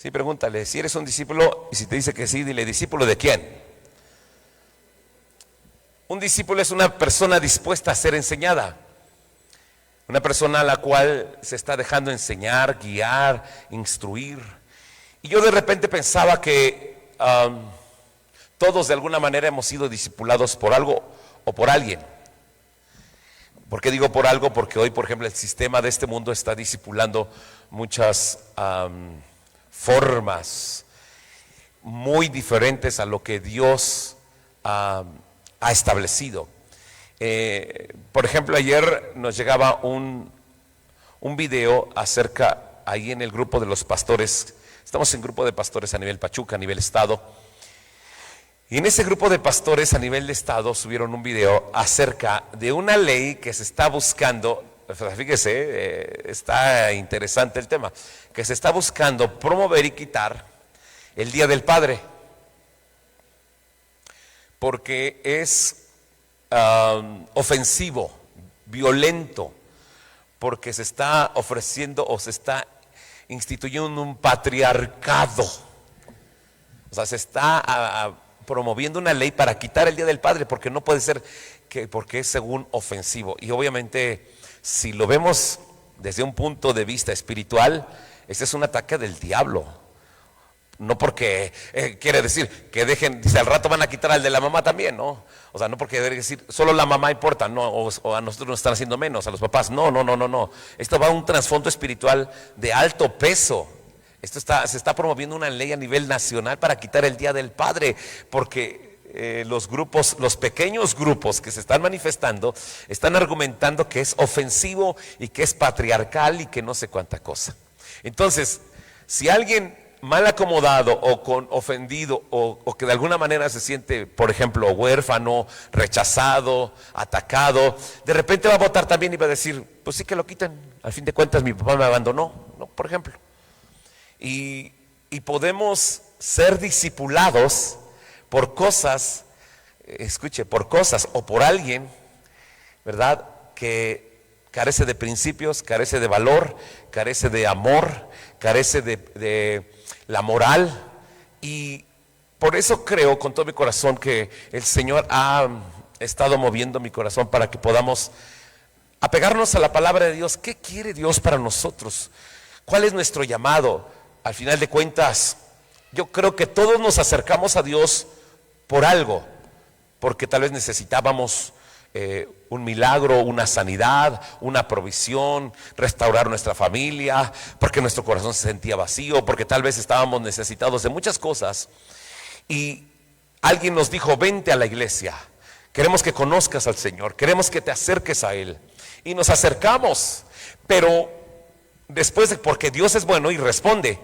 Sí, pregúntale, si eres un discípulo, y si te dice que sí, dile, ¿discípulo de quién? Un discípulo es una persona dispuesta a ser enseñada, una persona a la cual se está dejando enseñar, guiar, instruir. Y yo de repente pensaba que todos de alguna manera hemos sido discipulados por algo o por alguien. ¿Por qué digo por algo? Porque hoy, por ejemplo, el sistema de este mundo está discipulando muchas formas muy diferentes a lo que Dios ha establecido. Por ejemplo, ayer nos llegaba un video acerca, ahí en el grupo de los pastores, estamos en grupo de pastores a nivel Pachuca, a nivel estado, y en ese grupo de pastores a nivel de estado subieron un video acerca de una ley que se está buscando. Fíjese, está interesante el tema, que se está buscando promover y quitar el Día del Padre, porque es ofensivo, violento, porque se está ofreciendo o se está instituyendo un patriarcado. O sea, se está promoviendo una ley para quitar el Día del Padre, porque no puede ser porque es según ofensivo. Y obviamente, si lo vemos desde un punto de vista espiritual, este es un ataque del diablo. No porque quiere decir que dejen, dice, al rato van a quitar al de la mamá también, ¿no? O sea, no porque debe decir, solo la mamá importa, no, o a nosotros nos están haciendo menos, a los papás. No. Esto va a un trasfondo espiritual de alto peso. Se está promoviendo una ley a nivel nacional para quitar el Día del Padre, porque los pequeños grupos que se están manifestando, están argumentando que es ofensivo y que es patriarcal y que no sé cuánta cosa. Entonces, si alguien mal acomodado o ofendido o que de alguna manera se siente, por ejemplo, huérfano, rechazado, atacado, de repente va a votar también y va a decir, pues sí que lo quiten, al fin de cuentas mi papá me abandonó, ¿no? Por ejemplo. Y podemos ser discipulados por cosas, por cosas o por alguien, ¿verdad?, que carece de principios, carece de valor, carece de amor, carece de la moral. Y por eso creo con todo mi corazón que el Señor ha estado moviendo mi corazón para que podamos apegarnos a la palabra de Dios. ¿Qué quiere Dios para nosotros? ¿Cuál es nuestro llamado? Al final de cuentas, yo creo que todos nos acercamos a Dios por algo, porque tal vez necesitábamos un milagro, una sanidad, una provisión, restaurar nuestra familia, porque nuestro corazón se sentía vacío, porque tal vez estábamos necesitados de muchas cosas. Y alguien nos dijo, vente a la iglesia, queremos que conozcas al Señor, queremos que te acerques a Él. Y nos acercamos, pero después, porque Dios es bueno y responde.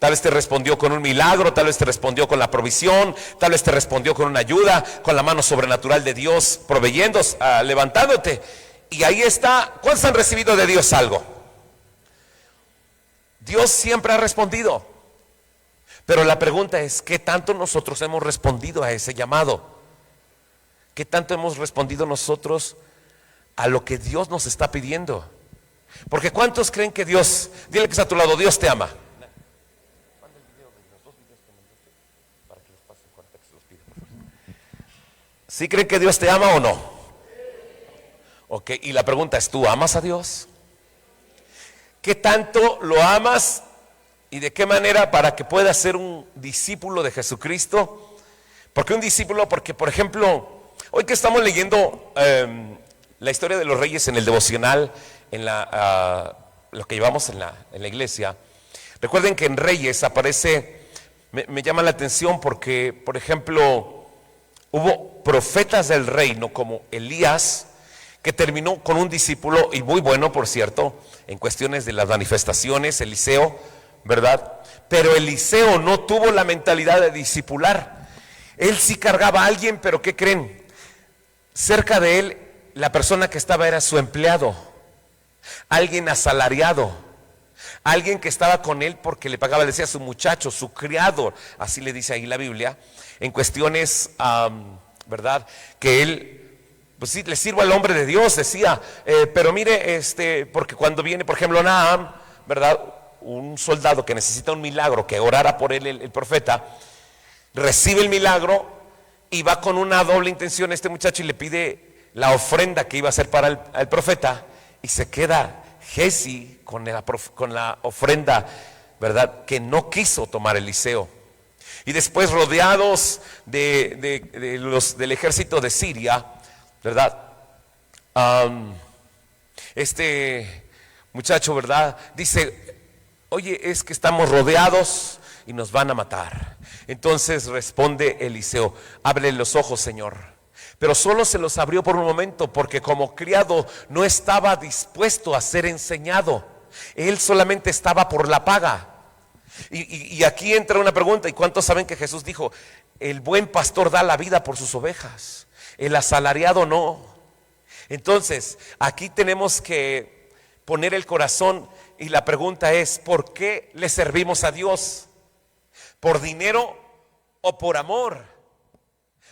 Tal vez te respondió con un milagro, tal vez te respondió con la provisión, tal vez te respondió con una ayuda, con la mano sobrenatural de Dios proveyendo, levantándote. Y ahí está. ¿Cuántos han recibido de Dios algo? Dios siempre ha respondido. Pero la pregunta es, ¿qué tanto nosotros hemos respondido a ese llamado? ¿Qué tanto hemos respondido nosotros a lo que Dios nos está pidiendo? Porque ¿cuántos creen que Dios, dile que está a tu lado, Dios te ama? ¿Sí creen que Dios te ama o no? Ok, y la pregunta es, ¿tú amas a Dios? ¿Qué tanto lo amas y de qué manera para que puedas ser un discípulo de Jesucristo? ¿Por qué un discípulo? Porque, por ejemplo, hoy que estamos leyendo la historia de los reyes en el devocional, en lo que llevamos en la iglesia, recuerden que en Reyes aparece, me llama la atención porque, por ejemplo, hubo profetas del reino como Elías, que terminó con un discípulo, y muy bueno por cierto, en cuestiones de las manifestaciones, Eliseo, ¿verdad? Pero Eliseo no tuvo la mentalidad de discipular. Él sí cargaba a alguien, pero ¿qué creen? Cerca de él, la persona que estaba era su empleado, alguien asalariado, alguien que estaba con él porque le pagaba, le decía su muchacho, su criado, así le dice ahí la Biblia, en cuestiones, ¿verdad? Que él, pues sí, le sirvo al hombre de Dios, decía, pero mire, porque cuando viene, por ejemplo, Naam, ¿verdad? un soldado que necesita un milagro, que orara por él el profeta, recibe el milagro y va con una doble intención este muchacho y le pide la ofrenda que iba a hacer para el profeta, y se queda Giezi con la ofrenda, ¿verdad?, que no quiso tomar Eliseo. Y después, rodeados del ejército de Siria, ¿verdad?, este muchacho, ¿verdad?, dice: oye, es que estamos rodeados y nos van a matar. Entonces responde Eliseo: ábrele los ojos, Señor. Pero solo se los abrió por un momento, porque como criado no estaba dispuesto a ser enseñado. Él solamente estaba por la paga. Y aquí entra una pregunta: ¿y cuántos saben que Jesús dijo: el buen pastor da la vida por sus ovejas, el asalariado no? Entonces aquí tenemos que poner el corazón, y la pregunta es: ¿por qué le servimos a Dios? ¿Por dinero o por amor?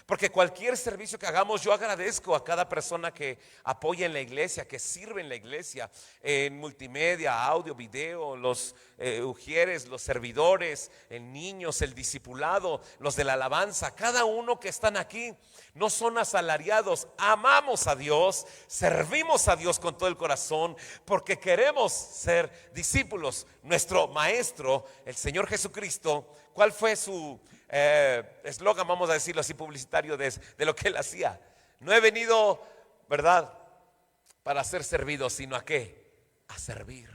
Porque cualquier servicio que hagamos, yo agradezco a cada persona que apoya en la iglesia, que sirve en la iglesia, en multimedia, audio, video, los ujieres, los servidores, el niños, el discipulado, los de la alabanza. Cada uno que están aquí no son asalariados, amamos a Dios, servimos a Dios con todo el corazón, porque queremos ser discípulos. Nuestro maestro, el Señor Jesucristo, ¿cuál fue su eslogan, vamos a decirlo así, publicitario de lo que él hacía? No he venido, ¿verdad?, para ser servido, sino ¿a qué? A servir.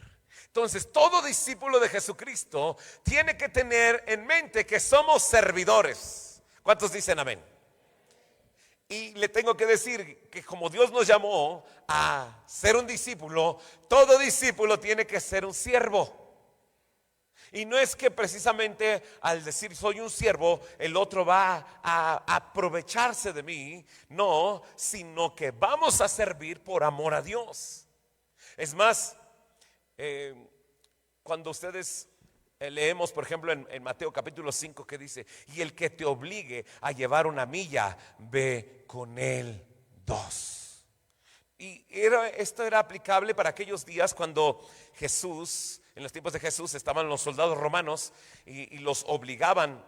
Entonces, todo discípulo de Jesucristo tiene que tener en mente que somos servidores. ¿Cuántos dicen amén? Y le tengo que decir que como Dios nos llamó a ser un discípulo, todo discípulo tiene que ser un siervo. Y no es que precisamente al decir soy un siervo, el otro va a aprovecharse de mí. No, sino que vamos a servir por amor a Dios. Es más, cuando ustedes leemos, por ejemplo, en Mateo capítulo 5, que dice: y el que te obligue a llevar una milla, ve con él 2. Y esto era aplicable para aquellos días cuando Jesús, en los tiempos de Jesús, estaban los soldados romanos y los obligaban.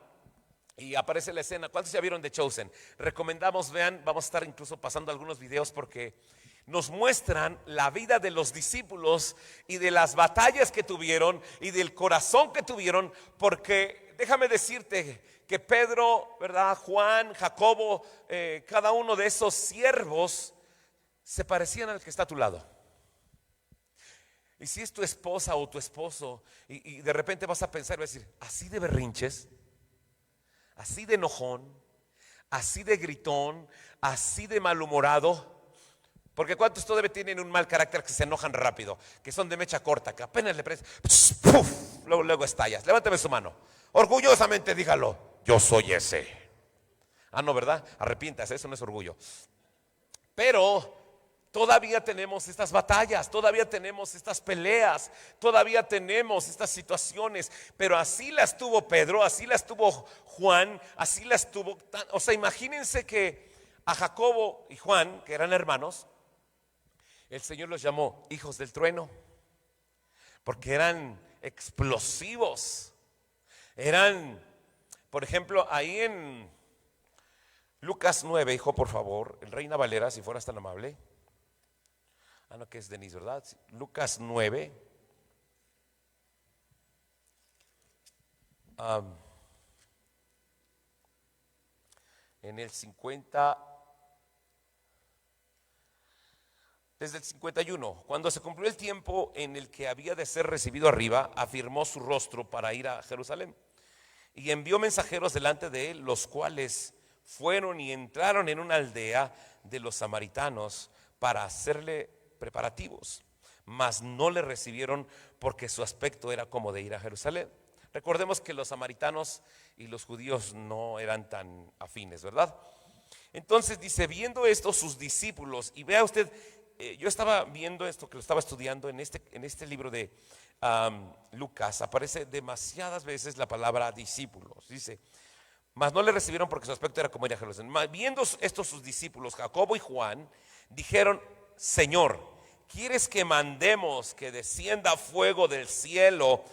Y aparece la escena. ¿Cuántos ya vieron The Chosen? Recomendamos, vean, vamos a estar incluso pasando algunos videos, porque nos muestran la vida de los discípulos y de las batallas que tuvieron y del corazón que tuvieron. Porque déjame decirte que Pedro, ¿verdad?, Juan, Jacobo, cada uno de esos siervos se parecían al que está a tu lado. Y si es tu esposa o tu esposo, y de repente vas a pensar, vas a decir: así de berrinches, así de enojón, así de gritón, así de malhumorado. Porque ¿cuántos todavía tienen un mal carácter, que se enojan rápido, que son de mecha corta, que apenas le prendes, luego estallas? Levántame su mano, orgullosamente dígalo: yo soy ese. Ah, no, ¿verdad? Arrepiéntase, eso no es orgullo. Pero todavía tenemos estas batallas, todavía tenemos estas peleas, todavía tenemos estas situaciones. Pero así las tuvo Pedro, así las tuvo Juan, así las tuvo. O sea, imagínense que a Jacobo y Juan, que eran hermanos, el Señor los llamó hijos del trueno, porque eran explosivos. Eran, por ejemplo, ahí en Lucas 9, hijo, por favor, el Reina Valera, si fueras tan amable. Ah, no, que es Denise, ¿verdad? Lucas 9. En el 50, desde el 51, cuando se cumplió el tiempo en el que había de ser recibido arriba, afirmó su rostro para ir a Jerusalén, y envió mensajeros delante de él, los cuales fueron y entraron en una aldea de los samaritanos para hacerle preparativos, mas no le recibieron, porque su aspecto era como de ir a Jerusalén. Recordemos que los samaritanos y los judíos no eran tan afines, ¿verdad? Entonces dice: viendo esto sus discípulos, y vea usted, yo estaba viendo esto, que lo estaba estudiando en este libro de Lucas, aparece demasiadas veces la palabra discípulos. Dice: mas no le recibieron, porque su aspecto era como ir a Jerusalén. Viendo esto sus discípulos, Jacobo y Juan, dijeron: Señor, ¿quieres que mandemos que descienda fuego del cielo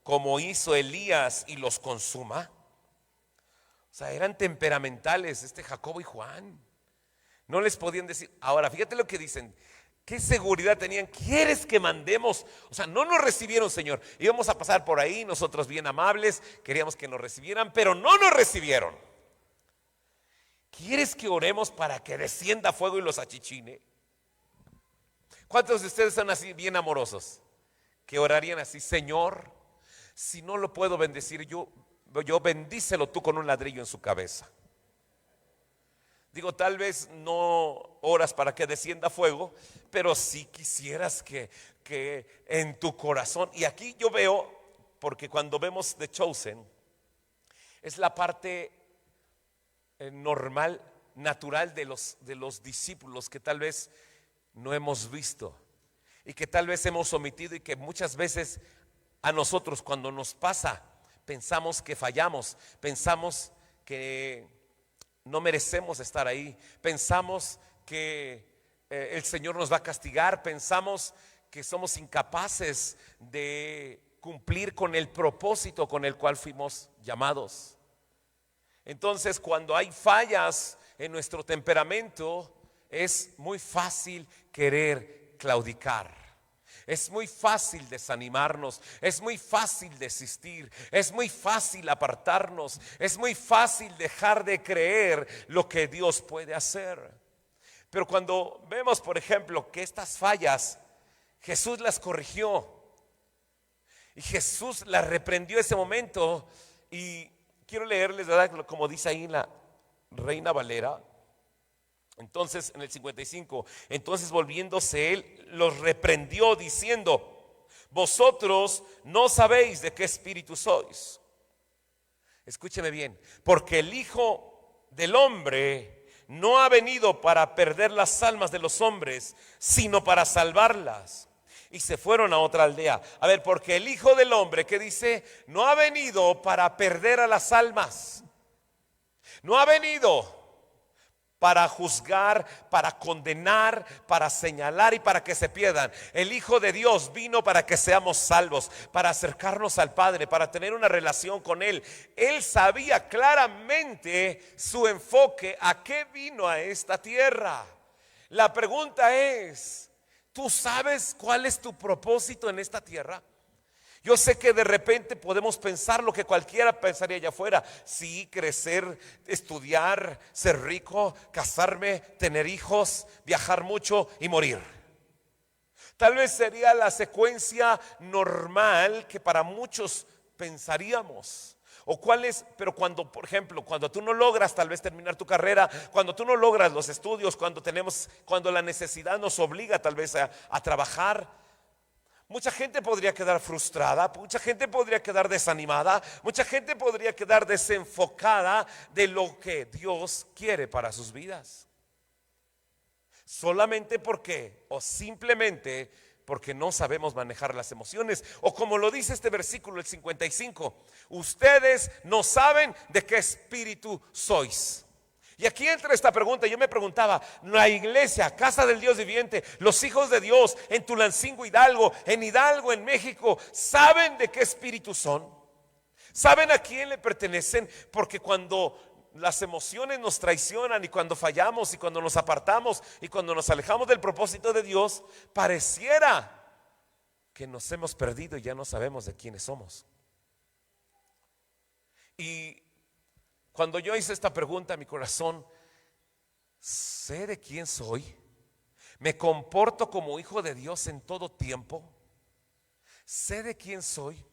como hizo Elías y los consuma? O sea, eran temperamentales Jacobo y Juan. No les podían decir. Ahora, fíjate lo que dicen. ¿Qué seguridad tenían? ¿Quieres que mandemos? O sea, no nos recibieron, Señor. Íbamos a pasar por ahí, nosotros bien amables, queríamos que nos recibieran, pero no nos recibieron. ¿Quieres que oremos para que descienda fuego y los achichine? ¿Cuántos de ustedes son así bien amorosos? Que orarían así: Señor, si no lo puedo bendecir yo bendícelo tú con un ladrillo en su cabeza. Digo, tal vez no oras para que descienda fuego, pero sí quisieras que en tu corazón. Y aquí yo veo, porque cuando vemos The Chosen, es la parte normal, natural de los discípulos que tal vez no hemos visto y que tal vez hemos omitido, y que muchas veces a nosotros cuando nos pasa pensamos que fallamos, pensamos que no merecemos estar ahí, pensamos que el Señor nos va a castigar, pensamos que somos incapaces de cumplir con el propósito con el cual fuimos llamados. Entonces, cuando hay fallas en nuestro temperamento, es muy fácil querer claudicar. Es muy fácil desanimarnos, es muy fácil desistir, es muy fácil apartarnos, es muy fácil dejar de creer lo que Dios puede hacer. Pero cuando vemos, por ejemplo, que estas fallas Jesús las corrigió y Jesús las reprendió ese momento, y quiero leerles, ¿verdad?, como dice ahí en la Reina Valera. Entonces, en el 55, entonces volviéndose él, los reprendió diciendo: vosotros no sabéis de qué espíritu sois. Escúcheme bien, porque el Hijo del Hombre no ha venido para perder las almas de los hombres, sino para salvarlas. Y se fueron a otra aldea. A ver, porque el Hijo del Hombre, ¿qué dice? No ha venido para perder a las almas. No ha venido para juzgar, para condenar, para señalar y para que se pierdan. El Hijo de Dios vino para que seamos salvos, para acercarnos al Padre, para tener una relación con Él. Él sabía claramente su enfoque, a qué vino a esta tierra. La pregunta es: ¿tú sabes cuál es tu propósito en esta tierra? Yo sé que de repente podemos pensar lo que cualquiera pensaría allá afuera: sí, crecer, estudiar, ser rico, casarme, tener hijos, viajar mucho y morir. Tal vez sería la secuencia normal que para muchos pensaríamos. O cuál es, pero cuando, por ejemplo, cuando tú no logras tal vez terminar tu carrera, cuando tú no logras los estudios, cuando la necesidad nos obliga tal vez a trabajar, mucha gente podría quedar frustrada, mucha gente podría quedar desanimada, mucha gente podría quedar desenfocada de lo que Dios quiere para sus vidas. Solamente porque, o simplemente porque no sabemos manejar las emociones. O como lo dice este versículo, el 55, ustedes no saben de qué espíritu sois. Y aquí entra esta pregunta. Yo me preguntaba, la iglesia, Casa del Dios Viviente, los hijos de Dios en Tulancingo, Hidalgo, en México, ¿saben de qué espíritu son? ¿Saben a quién le pertenecen? Porque cuando las emociones nos traicionan, y cuando fallamos, y cuando nos apartamos, y cuando nos alejamos del propósito de Dios, pareciera que nos hemos perdido y ya no sabemos de quiénes somos. Y cuando yo hice esta pregunta a mi corazón, ¿sé de quién soy? ¿Me comporto como hijo de Dios en todo tiempo? ¿Sé de quién soy?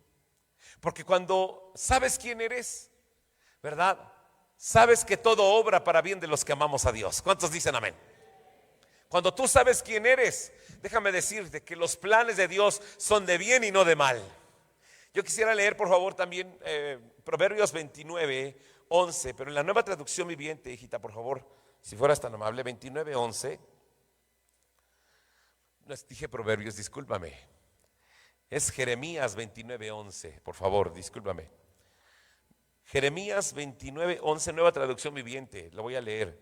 Porque cuando sabes quién eres, ¿verdad?, sabes que todo obra para bien de los que amamos a Dios. ¿Cuántos dicen amén? Cuando tú sabes quién eres, déjame decirte que los planes de Dios son de bien y no de mal. Yo quisiera leer, por favor, también Proverbios 29:11, pero en la Nueva Traducción Viviente, hijita, por favor, si fueras tan amable. 29:11. No dije Proverbios, discúlpame. Es Jeremías 29:11, por favor, discúlpame. Jeremías 29:11, Nueva Traducción Viviente, lo voy a leer.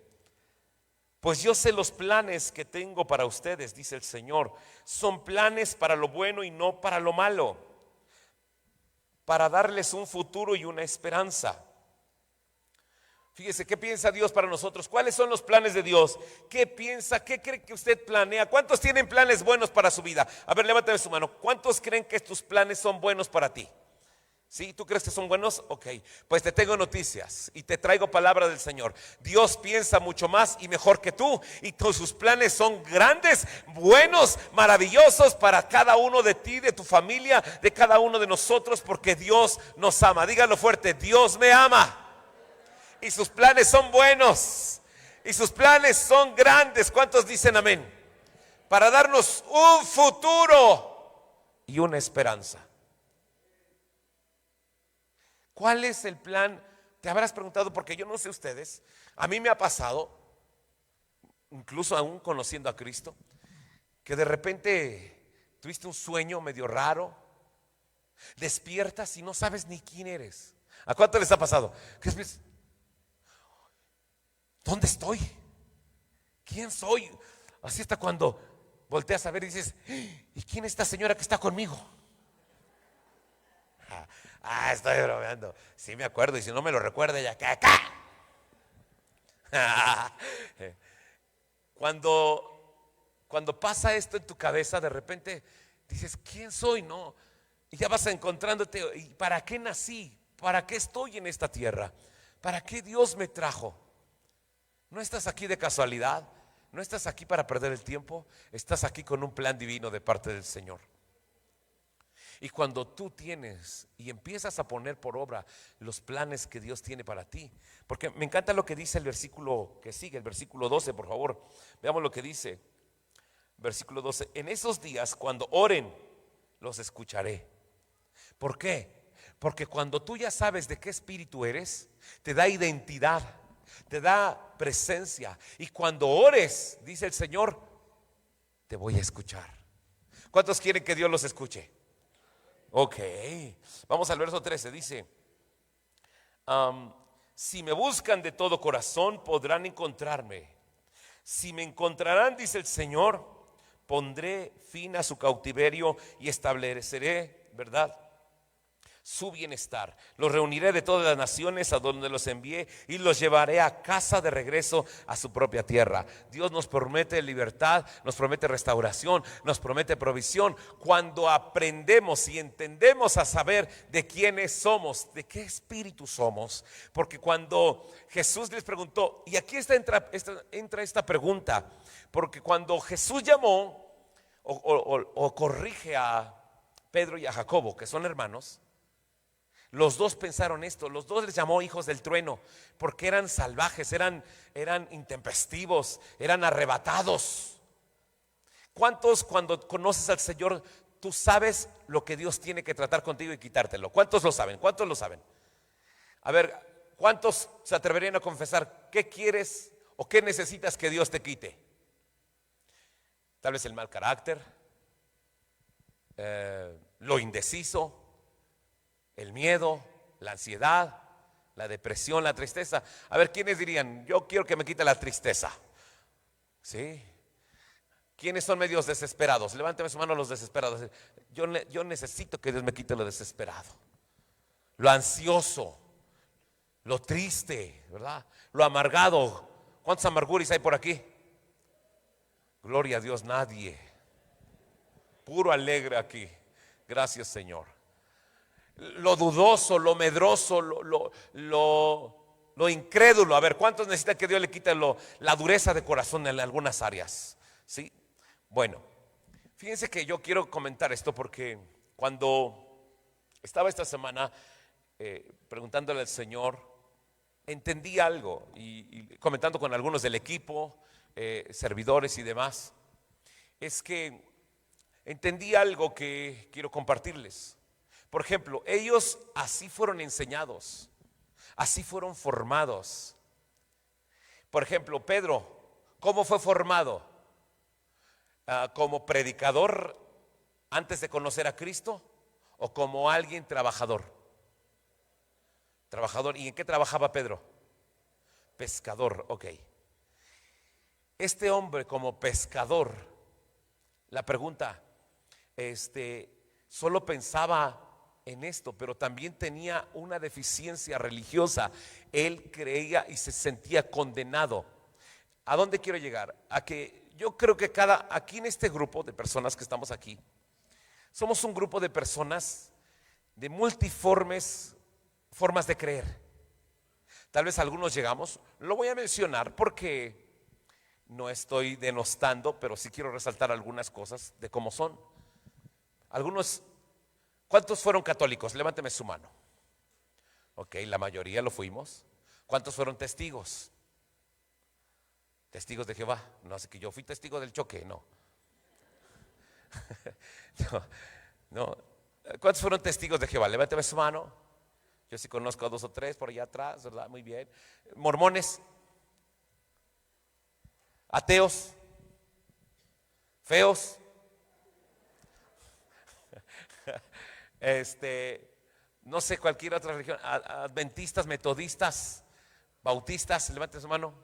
Pues yo sé los planes que tengo para ustedes, dice el Señor, son planes para lo bueno y no para lo malo, para darles un futuro y una esperanza. Fíjese, ¿qué piensa Dios para nosotros? ¿Cuáles son los planes de Dios? ¿Qué piensa? ¿Qué cree que usted planea? ¿Cuántos tienen planes buenos para su vida? A ver, levántame su mano. ¿Cuántos creen que tus planes son buenos para ti? ¿Sí? ¿Tú crees que son buenos? Ok, pues te tengo noticias y te traigo palabra del Señor. Dios piensa mucho más y mejor que tú, y todos sus planes son grandes, buenos, maravillosos para cada uno de ti, de tu familia, de cada uno de nosotros, porque Dios nos ama. Díganlo fuerte: Dios me ama. Y sus planes son buenos. Y sus planes son grandes. ¿Cuántos dicen amén? Para darnos un futuro y una esperanza. ¿Cuál es el plan? Te habrás preguntado, porque yo no sé ustedes. A mí me ha pasado, incluso aún conociendo a Cristo, que de repente tuviste un sueño medio raro. Despiertas y no sabes ni quién eres. ¿A cuánto les ha pasado? ¿Dónde estoy? ¿Quién soy? Así hasta cuando volteas a ver y dices: ¿y quién es esta señora que está conmigo? Estoy bromeando. Sí me acuerdo, y si no me lo recuerda ya acá. Cuando pasa esto en tu cabeza, de repente dices: ¿quién soy? No. Y ya vas encontrándote. ¿Y para qué nací? ¿Para qué estoy en esta tierra? ¿Para qué Dios me trajo? No estás aquí de casualidad, no estás aquí para perder el tiempo, estás aquí con un plan divino de parte del Señor. Y cuando tú tienes y empiezas a poner por obra los planes que Dios tiene para ti, porque me encanta lo que dice el versículo que sigue, el versículo 12, por favor, veamos lo que dice. Versículo 12: en esos días, cuando oren, los escucharé. ¿Por qué? Porque cuando tú ya sabes de qué espíritu eres, te da identidad, te da presencia. Y cuando ores, dice el Señor, te voy a escuchar. ¿Cuántos quieren que Dios los escuche? Ok, vamos al verso 13, dice: si me buscan de todo corazón, podrán encontrarme. Si me encontrarán, dice el Señor, pondré fin a su cautiverio y estableceré, ¿verdad?, su bienestar. Los reuniré de todas las naciones a donde los envié y los llevaré a casa de regreso a su propia tierra. Dios nos promete libertad, nos promete restauración, nos promete provisión cuando aprendemos y entendemos a saber de quiénes somos, de qué espíritu somos. Porque cuando Jesús les preguntó, y aquí entra esta pregunta, porque cuando Jesús llamó o corrige a Pedro y a Jacobo, que son hermanos, los dos pensaron esto, los dos les llamó hijos del trueno, porque eran salvajes, eran intempestivos, eran arrebatados. ¿Cuántos, cuando conoces al Señor, tú sabes lo que Dios tiene que tratar contigo y quitártelo? ¿Cuántos lo saben? ¿Cuántos lo saben? A ver, ¿cuántos se atreverían a confesar qué quieres o qué necesitas que Dios te quite? Tal vez el mal carácter, lo indeciso, el miedo, la ansiedad, la depresión, la tristeza. A ver, ¿quiénes dirían: yo quiero que me quite la tristeza? ¿Sí? ¿Quiénes son medios desesperados? Levánteme su mano los desesperados. Yo necesito que Dios me quite lo desesperado, lo ansioso, lo triste, ¿verdad?, lo amargado. ¿Cuántos amarguris hay por aquí? Gloria a Dios, nadie. Puro alegre aquí. Gracias, Señor. Lo dudoso, lo medroso, lo incrédulo. A ver, ¿cuántos necesitan que Dios le quite la dureza de corazón en algunas áreas? ¿Sí? Bueno, fíjense que yo quiero comentar esto porque cuando estaba esta semana preguntándole al Señor, entendí algo y comentando con algunos del equipo, servidores y demás, es que entendí algo que quiero compartirles. Por ejemplo, ellos así fueron enseñados, así fueron formados. Por ejemplo, Pedro, ¿cómo fue formado? ¿Como predicador antes de conocer a Cristo o como alguien trabajador? Trabajador. ¿Y en qué trabajaba Pedro? Pescador, ok. Este hombre como pescador, la pregunta, solo pensaba en esto, pero también tenía una deficiencia religiosa. Él creía y se sentía condenado. ¿A dónde quiero llegar? A que yo creo que aquí en este grupo de personas que estamos aquí, somos un grupo de personas de multiformes formas de creer. Tal vez algunos llegamos, lo voy a mencionar porque no estoy denostando, pero sí quiero resaltar algunas cosas de cómo son. Algunos, ¿cuántos fueron católicos? Levánteme su mano. Ok, la mayoría lo fuimos. ¿Cuántos fueron testigos? Testigos de Jehová. No sé, que yo fui testigo del choque, no. No, no. ¿Cuántos fueron testigos de Jehová? Levánteme su mano. Yo sí conozco a 2 o 3 por allá atrás, ¿verdad? Muy bien. Mormones, ateos, feos, no sé, cualquier otra religión, adventistas, metodistas, bautistas, levanten su mano.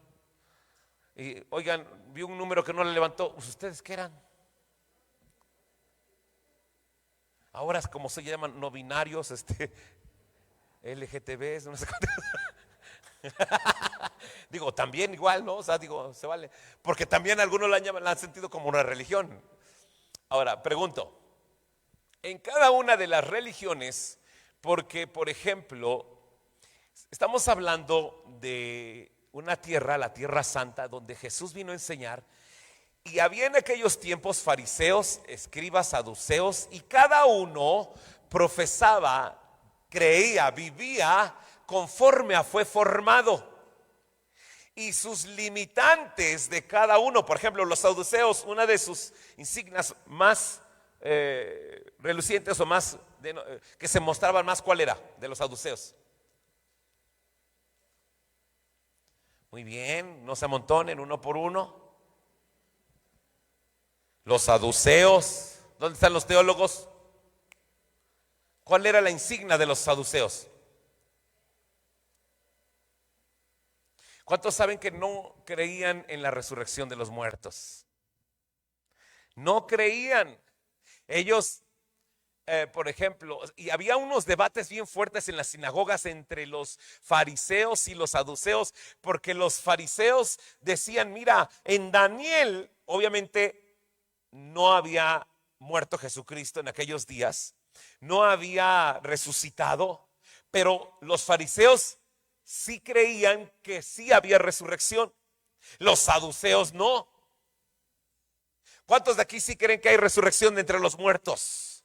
Y oigan, vi un número que no le levantó. ¿Ustedes qué eran? Ahora, como se llaman, no binarios, LGTBs, no sé cuánto. Digo, también igual, ¿no? O sea, digo, se vale. Porque también algunos la han sentido como una religión. Ahora, pregunto, en cada una de las religiones, porque, por ejemplo, estamos hablando de una tierra, la Tierra Santa, donde Jesús vino a enseñar, y había en aquellos tiempos fariseos, escribas, saduceos, y cada uno profesaba, creía, vivía conforme fue formado. Y sus limitantes de cada uno, por ejemplo, los saduceos, una de sus insignias más relucientes o más que se mostraban más, ¿cuál era? De los saduceos. Muy bien, no se amontonen uno por uno. Los saduceos, ¿dónde están los teólogos? ¿Cuál era la insignia de los saduceos? ¿Cuántos saben que no creían en la resurrección de los muertos? No creían. Ellos, por ejemplo, y había unos debates bien fuertes en las sinagogas entre los fariseos y los saduceos, porque los fariseos decían, mira, en Daniel, obviamente no había muerto Jesucristo en aquellos días, no había resucitado, pero los fariseos sí creían que sí había resurrección. Los saduceos no. ¿Cuántos de aquí sí creen que hay resurrección de entre los muertos?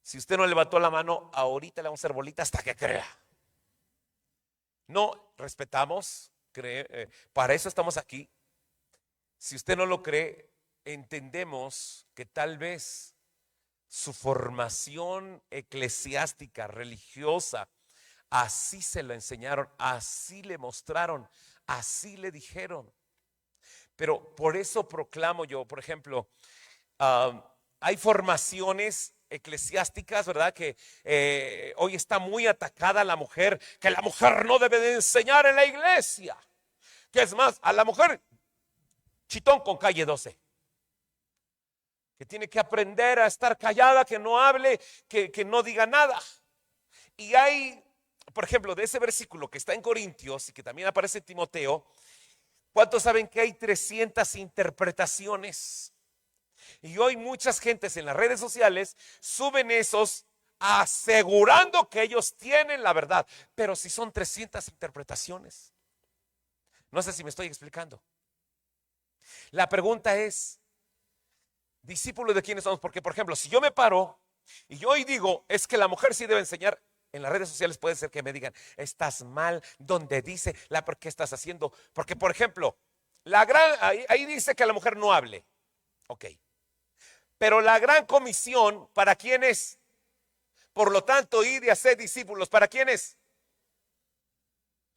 Si usted no levantó la mano, ahorita le vamos a hacer bolita hasta que crea. No, respetamos, para eso estamos aquí. Si usted no lo cree, entendemos que tal vez su formación eclesiástica, religiosa, así se lo enseñaron, así le mostraron, así le dijeron. Pero por eso proclamo yo, por ejemplo, hay formaciones eclesiásticas, ¿verdad? Que hoy está muy atacada la mujer, que la mujer no debe de enseñar en la iglesia. Que es más, a la mujer, chitón con calle 12. Que tiene que aprender a estar callada, que no hable, que no diga nada. Y hay, por ejemplo, de ese versículo que está en Corintios y que también aparece en Timoteo, ¿cuántos saben que hay 300 interpretaciones? Y hoy muchas gentes en las redes sociales suben esos asegurando que ellos tienen la verdad. Pero si son 300 interpretaciones, no sé si me estoy explicando. La pregunta es, ¿discípulos de quiénes somos? Porque, por ejemplo, si yo me paro y yo hoy digo, es que la mujer sí debe enseñar, en las redes sociales puede ser que me digan, estás mal, donde dice, ¿por qué estás haciendo? Porque, por ejemplo, ahí dice que la mujer no hable. Ok. Pero la gran comisión, ¿para quién es? Por lo tanto, id y haced discípulos, ¿para quién es?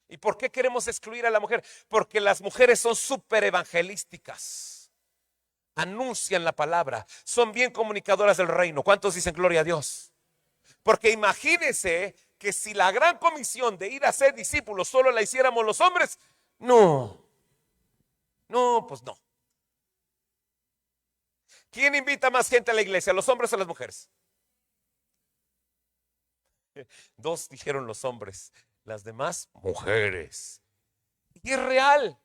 ¿Y por qué queremos excluir a la mujer? Porque las mujeres son súper evangelísticas. Anuncian la palabra, son bien comunicadoras del reino. ¿Cuántos dicen gloria a Dios? Porque imagínense que si la gran comisión de ir a ser discípulos solo la hiciéramos los hombres, no, pues no. ¿Quién invita más gente a la iglesia, los hombres o las mujeres? Dos dijeron los hombres, las demás mujeres. Y es real.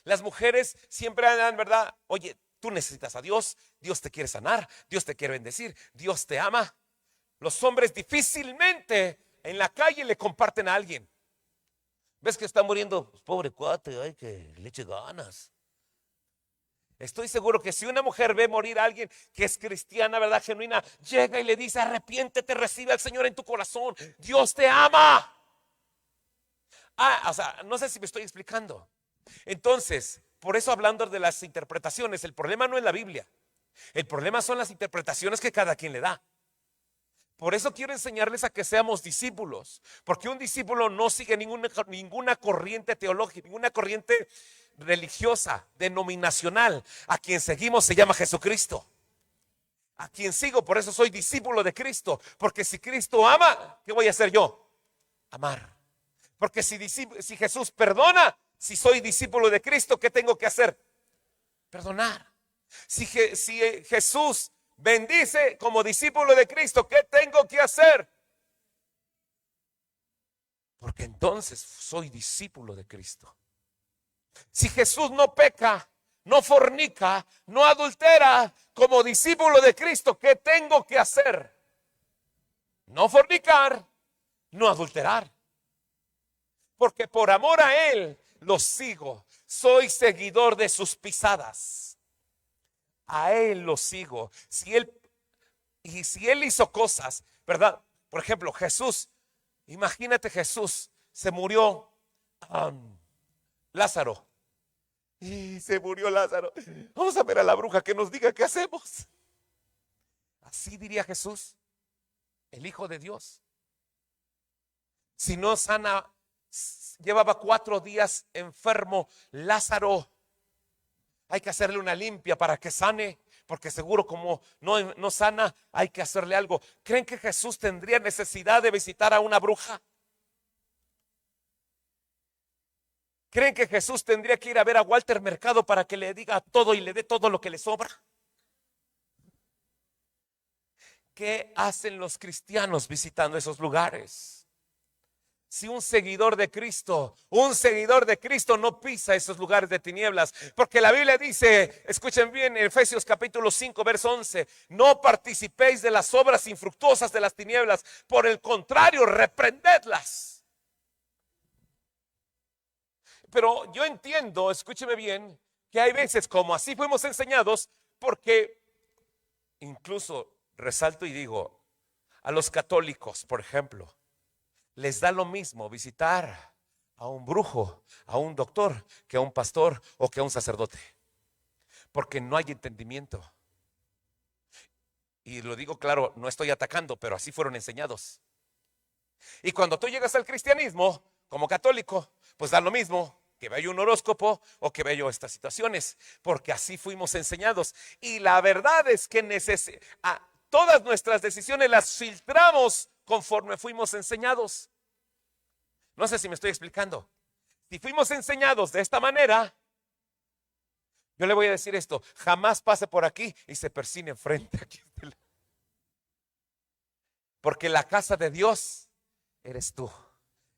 Las mujeres siempre andan, ¿verdad? Oye, tú necesitas a Dios, Dios te quiere sanar, Dios te quiere bendecir, Dios te ama. Los hombres difícilmente en la calle le comparten a alguien. ¿Ves que está muriendo? Pues, pobre cuate, ay, que le eche ganas. Estoy seguro que si una mujer ve morir a alguien que es cristiana, ¿verdad? Genuina, llega y le dice, arrepiéntete, recibe al Señor en tu corazón, Dios te ama. O sea, no sé si me estoy explicando. Entonces, por eso hablando de las interpretaciones, el problema no es la Biblia. El problema son las interpretaciones que cada quien le da. Por eso quiero enseñarles a que seamos discípulos, porque un discípulo no sigue ninguna corriente teológica, ninguna corriente religiosa, denominacional. A quien seguimos se llama Jesucristo. A quien sigo, por eso soy discípulo de Cristo, porque si Cristo ama, ¿qué voy a hacer yo? Amar. Porque si Jesús perdona, si soy discípulo de Cristo, ¿qué tengo que hacer? Perdonar. Si Jesús bendice como discípulo de Cristo, ¿qué tengo que hacer? Porque entonces soy discípulo de Cristo. Si Jesús no peca, no fornica, no adultera, como discípulo de Cristo, ¿qué tengo que hacer? No fornicar, no adulterar. Porque por amor a Él lo sigo. Soy seguidor de sus pisadas. A Él lo sigo. Si Él hizo cosas, ¿verdad? Por ejemplo, Jesús, imagínate Jesús, se murió Lázaro. Y se murió Lázaro. Vamos a ver a la bruja que nos diga qué hacemos. Así diría Jesús, el Hijo de Dios. Si no sana, llevaba 4 días enfermo Lázaro. Hay que hacerle una limpia para que sane, porque seguro como no sana, hay que hacerle algo. ¿Creen que Jesús tendría necesidad de visitar a una bruja? ¿Creen que Jesús tendría que ir a ver a Walter Mercado para que le diga todo y le dé todo lo que le sobra? ¿Qué hacen los cristianos visitando esos lugares? Si un seguidor de Cristo no pisa esos lugares de tinieblas, porque la Biblia dice, escuchen bien, en Efesios capítulo 5, verso 11, no participéis de las obras infructuosas de las tinieblas, por el contrario, reprendedlas. Pero yo entiendo, escúcheme bien, que hay veces como así fuimos enseñados, porque incluso resalto y digo, a los católicos, por ejemplo, les da lo mismo visitar a un brujo, a un doctor, que a un pastor o que a un sacerdote, porque no hay entendimiento. Y lo digo claro, no estoy atacando, pero así fueron enseñados. Y cuando tú llegas al cristianismo como católico, pues da lo mismo que vea yo un horóscopo o que vea yo estas situaciones, porque así fuimos enseñados. Y la verdad es que todas nuestras decisiones las filtramos conforme fuimos enseñados. No sé si me estoy explicando. Si fuimos enseñados de esta manera, yo le voy a decir esto: jamás pase por aquí y se persine enfrente aquí. Porque la casa de Dios eres tú.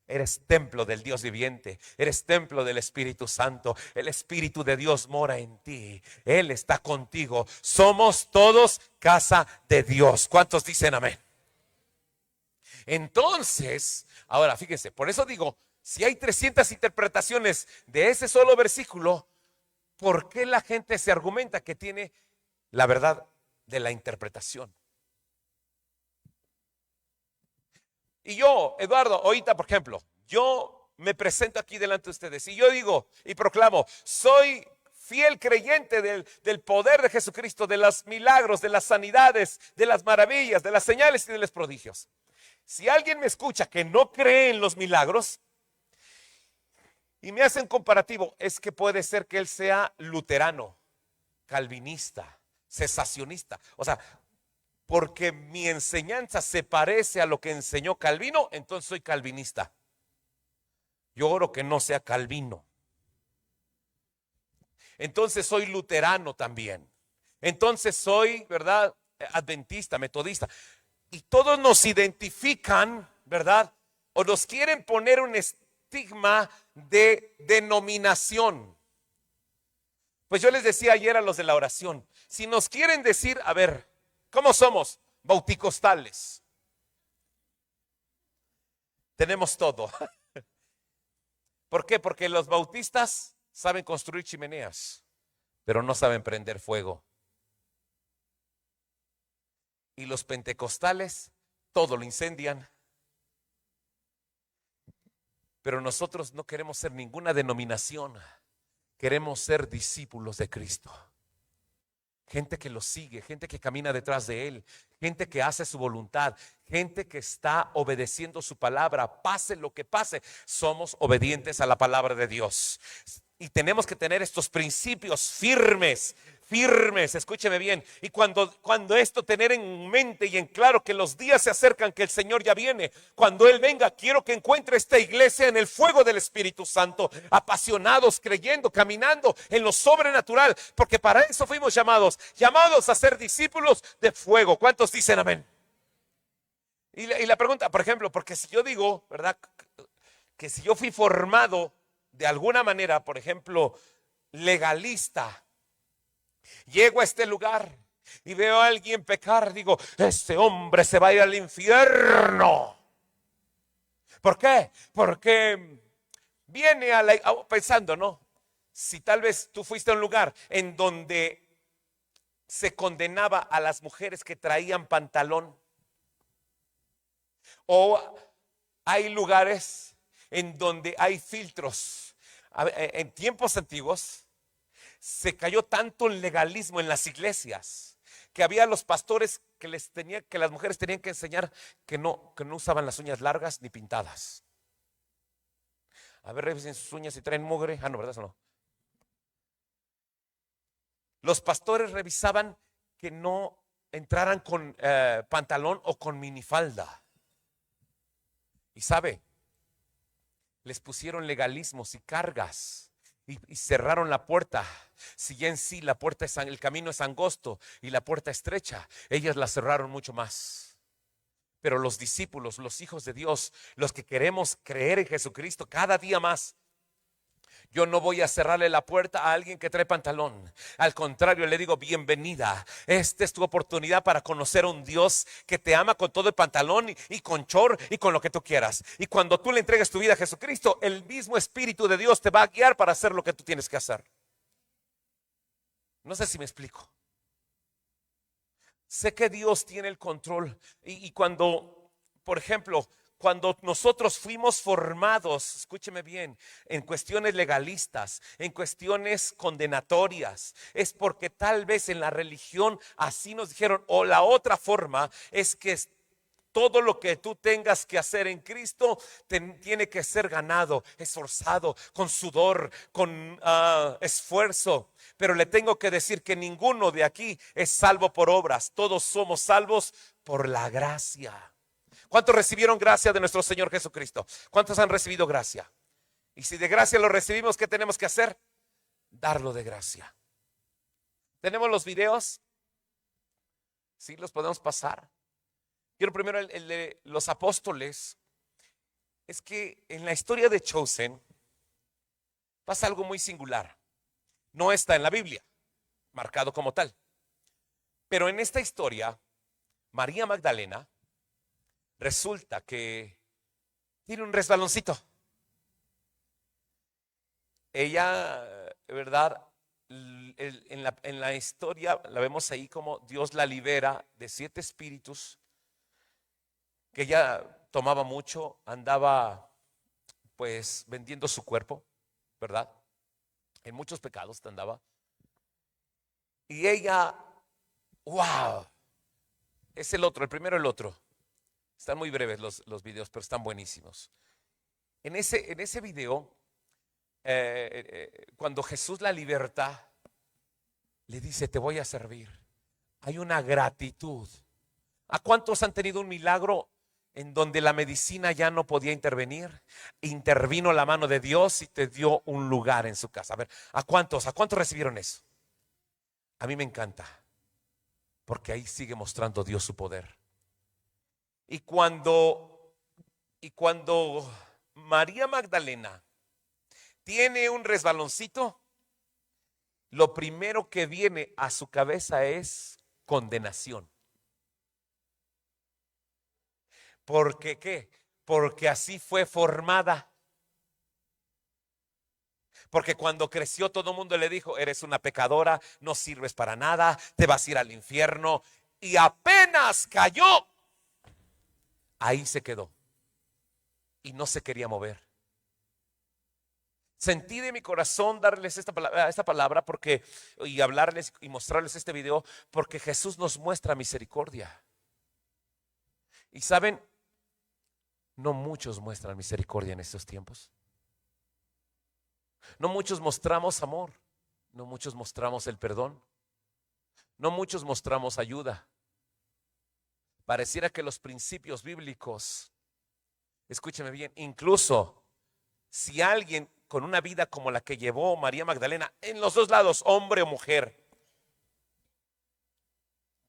Eres templo del Dios viviente, eres templo del Espíritu Santo. El Espíritu de Dios mora en ti, Él está contigo. Somos todos casa de Dios. ¿Cuántos dicen amén? Entonces, ahora fíjense, por eso digo, si hay 300 interpretaciones de ese solo versículo, ¿por qué la gente se argumenta que tiene la verdad de la interpretación? Y yo, Eduardo, ahorita, por ejemplo, yo me presento aquí delante de ustedes y yo digo y proclamo, soy fiel creyente del poder de Jesucristo, de los milagros, de las sanidades, de las maravillas, de las señales y de los prodigios. Si alguien me escucha que no cree en los milagros y me hace un comparativo, es que puede ser que él sea luterano, calvinista, cesacionista. O sea, porque mi enseñanza se parece a lo que enseñó Calvino, entonces soy calvinista. Yo oro que no sea Calvino. Entonces soy luterano también. Entonces soy, ¿verdad?, adventista, metodista. Y todos nos identifican, ¿verdad? O nos quieren poner un estigma de denominación. Pues yo les decía ayer a los de la oración, si nos quieren decir, a ver, ¿cómo somos? Bauticostales. Tenemos todo. ¿Por qué? Porque los bautistas saben construir chimeneas, pero no saben prender fuego. Y los pentecostales todo lo incendian. Pero nosotros no queremos ser ninguna denominación. Queremos ser discípulos de Cristo. Gente que lo sigue, gente que camina detrás de Él, gente que hace su voluntad, gente que está obedeciendo su palabra, pase lo que pase. Somos obedientes a la palabra de Dios. Y tenemos que tener estos principios firmes, escúcheme bien. Y cuando esto tener en mente y en claro que los días se acercan, que el Señor ya viene, cuando Él venga, quiero que encuentre esta iglesia en el fuego del Espíritu Santo, apasionados, creyendo, caminando en lo sobrenatural, porque para eso fuimos llamados a ser discípulos de fuego. ¿Cuántos dicen amén? Y la pregunta, por ejemplo, porque si yo digo, ¿verdad? Que si yo fui formado de alguna manera, por ejemplo, legalista, llego a este lugar y veo a alguien pecar, digo, este hombre se va a ir al infierno. ¿Por qué? Porque viene pensando, ¿no? Si tal vez tú fuiste a un lugar en donde se condenaba a las mujeres que traían pantalón, o hay lugares en donde hay filtros. En tiempos antiguos se cayó tanto el legalismo en las iglesias que había los pastores que las mujeres tenían que enseñar que no usaban las uñas largas ni pintadas. A ver, revisen sus uñas si traen mugre. No, ¿verdad? Eso no. Los pastores revisaban que no entraran con pantalón o con minifalda. Y sabe, les pusieron legalismos y cargas y cerraron la puerta. Si ya en sí la puerta el camino es angosto y la puerta estrecha, ellas la cerraron mucho más. Pero los discípulos, los hijos de Dios, los que queremos creer en Jesucristo cada día más, yo no voy a cerrarle la puerta a alguien que trae pantalón. Al contrario, le digo, bienvenida. Esta es tu oportunidad para conocer a un Dios que te ama con todo el pantalón y con short y con lo que tú quieras. Y cuando tú le entregues tu vida a Jesucristo, el mismo Espíritu de Dios te va a guiar para hacer lo que tú tienes que hacer. No sé si me explico. Sé que Dios tiene el control. Y cuando, por ejemplo, cuando nosotros fuimos formados, escúcheme bien, en cuestiones legalistas, en cuestiones condenatorias, es porque tal vez en la religión así nos dijeron, o la otra forma es que todo lo que tú tengas que hacer en Cristo tiene que ser ganado, esforzado, con sudor, con esfuerzo. Pero le tengo que decir que ninguno de aquí es salvo por obras, todos somos salvos por la gracia. ¿Cuántos recibieron gracia de nuestro Señor Jesucristo? ¿Cuántos han recibido gracia? Y si de gracia lo recibimos, ¿qué tenemos que hacer? Darlo de gracia. ¿Tenemos los videos? Sí, los podemos pasar. Quiero primero el de los apóstoles. Es que en la historia de Chosen pasa algo muy singular. No está en la Biblia, marcado como tal. Pero en esta historia, María Magdalena resulta que tiene un resbaloncito. Ella, ¿verdad? En la historia la vemos ahí como Dios la libera de 7 espíritus, que ella tomaba mucho, andaba pues vendiendo su cuerpo, ¿verdad? En muchos pecados andaba. Y ella, wow, es el otro. Están muy breves los videos, pero están buenísimos. En ese video, cuando Jesús la liberta, le dice, te voy a servir. Hay una gratitud. ¿A cuántos han tenido un milagro en donde la medicina ya no podía intervenir? Intervino la mano de Dios y te dio un lugar en su casa. A ver, ¿a cuántos recibieron eso? A mí me encanta, porque ahí sigue mostrando Dios su poder. Y cuando Y cuando María Magdalena tiene un resbaloncito, lo primero que viene a su cabeza es condenación. ¿Por qué qué? Porque así fue formada. Porque cuando creció todo el mundo le dijo, eres una pecadora, no sirves para nada, te vas a ir al infierno. Y apenas cayó, ahí se quedó. Y no se quería mover. Sentí de mi corazón darles esta palabra porque, y hablarles y mostrarles este video, porque Jesús nos muestra misericordia. Y saben, no muchos muestran misericordia en estos tiempos. No muchos mostramos amor. No muchos mostramos el perdón. No muchos mostramos ayuda. Pareciera que los principios bíblicos, escúcheme bien, incluso si alguien con una vida como la que llevó María Magdalena, en los dos lados, hombre o mujer,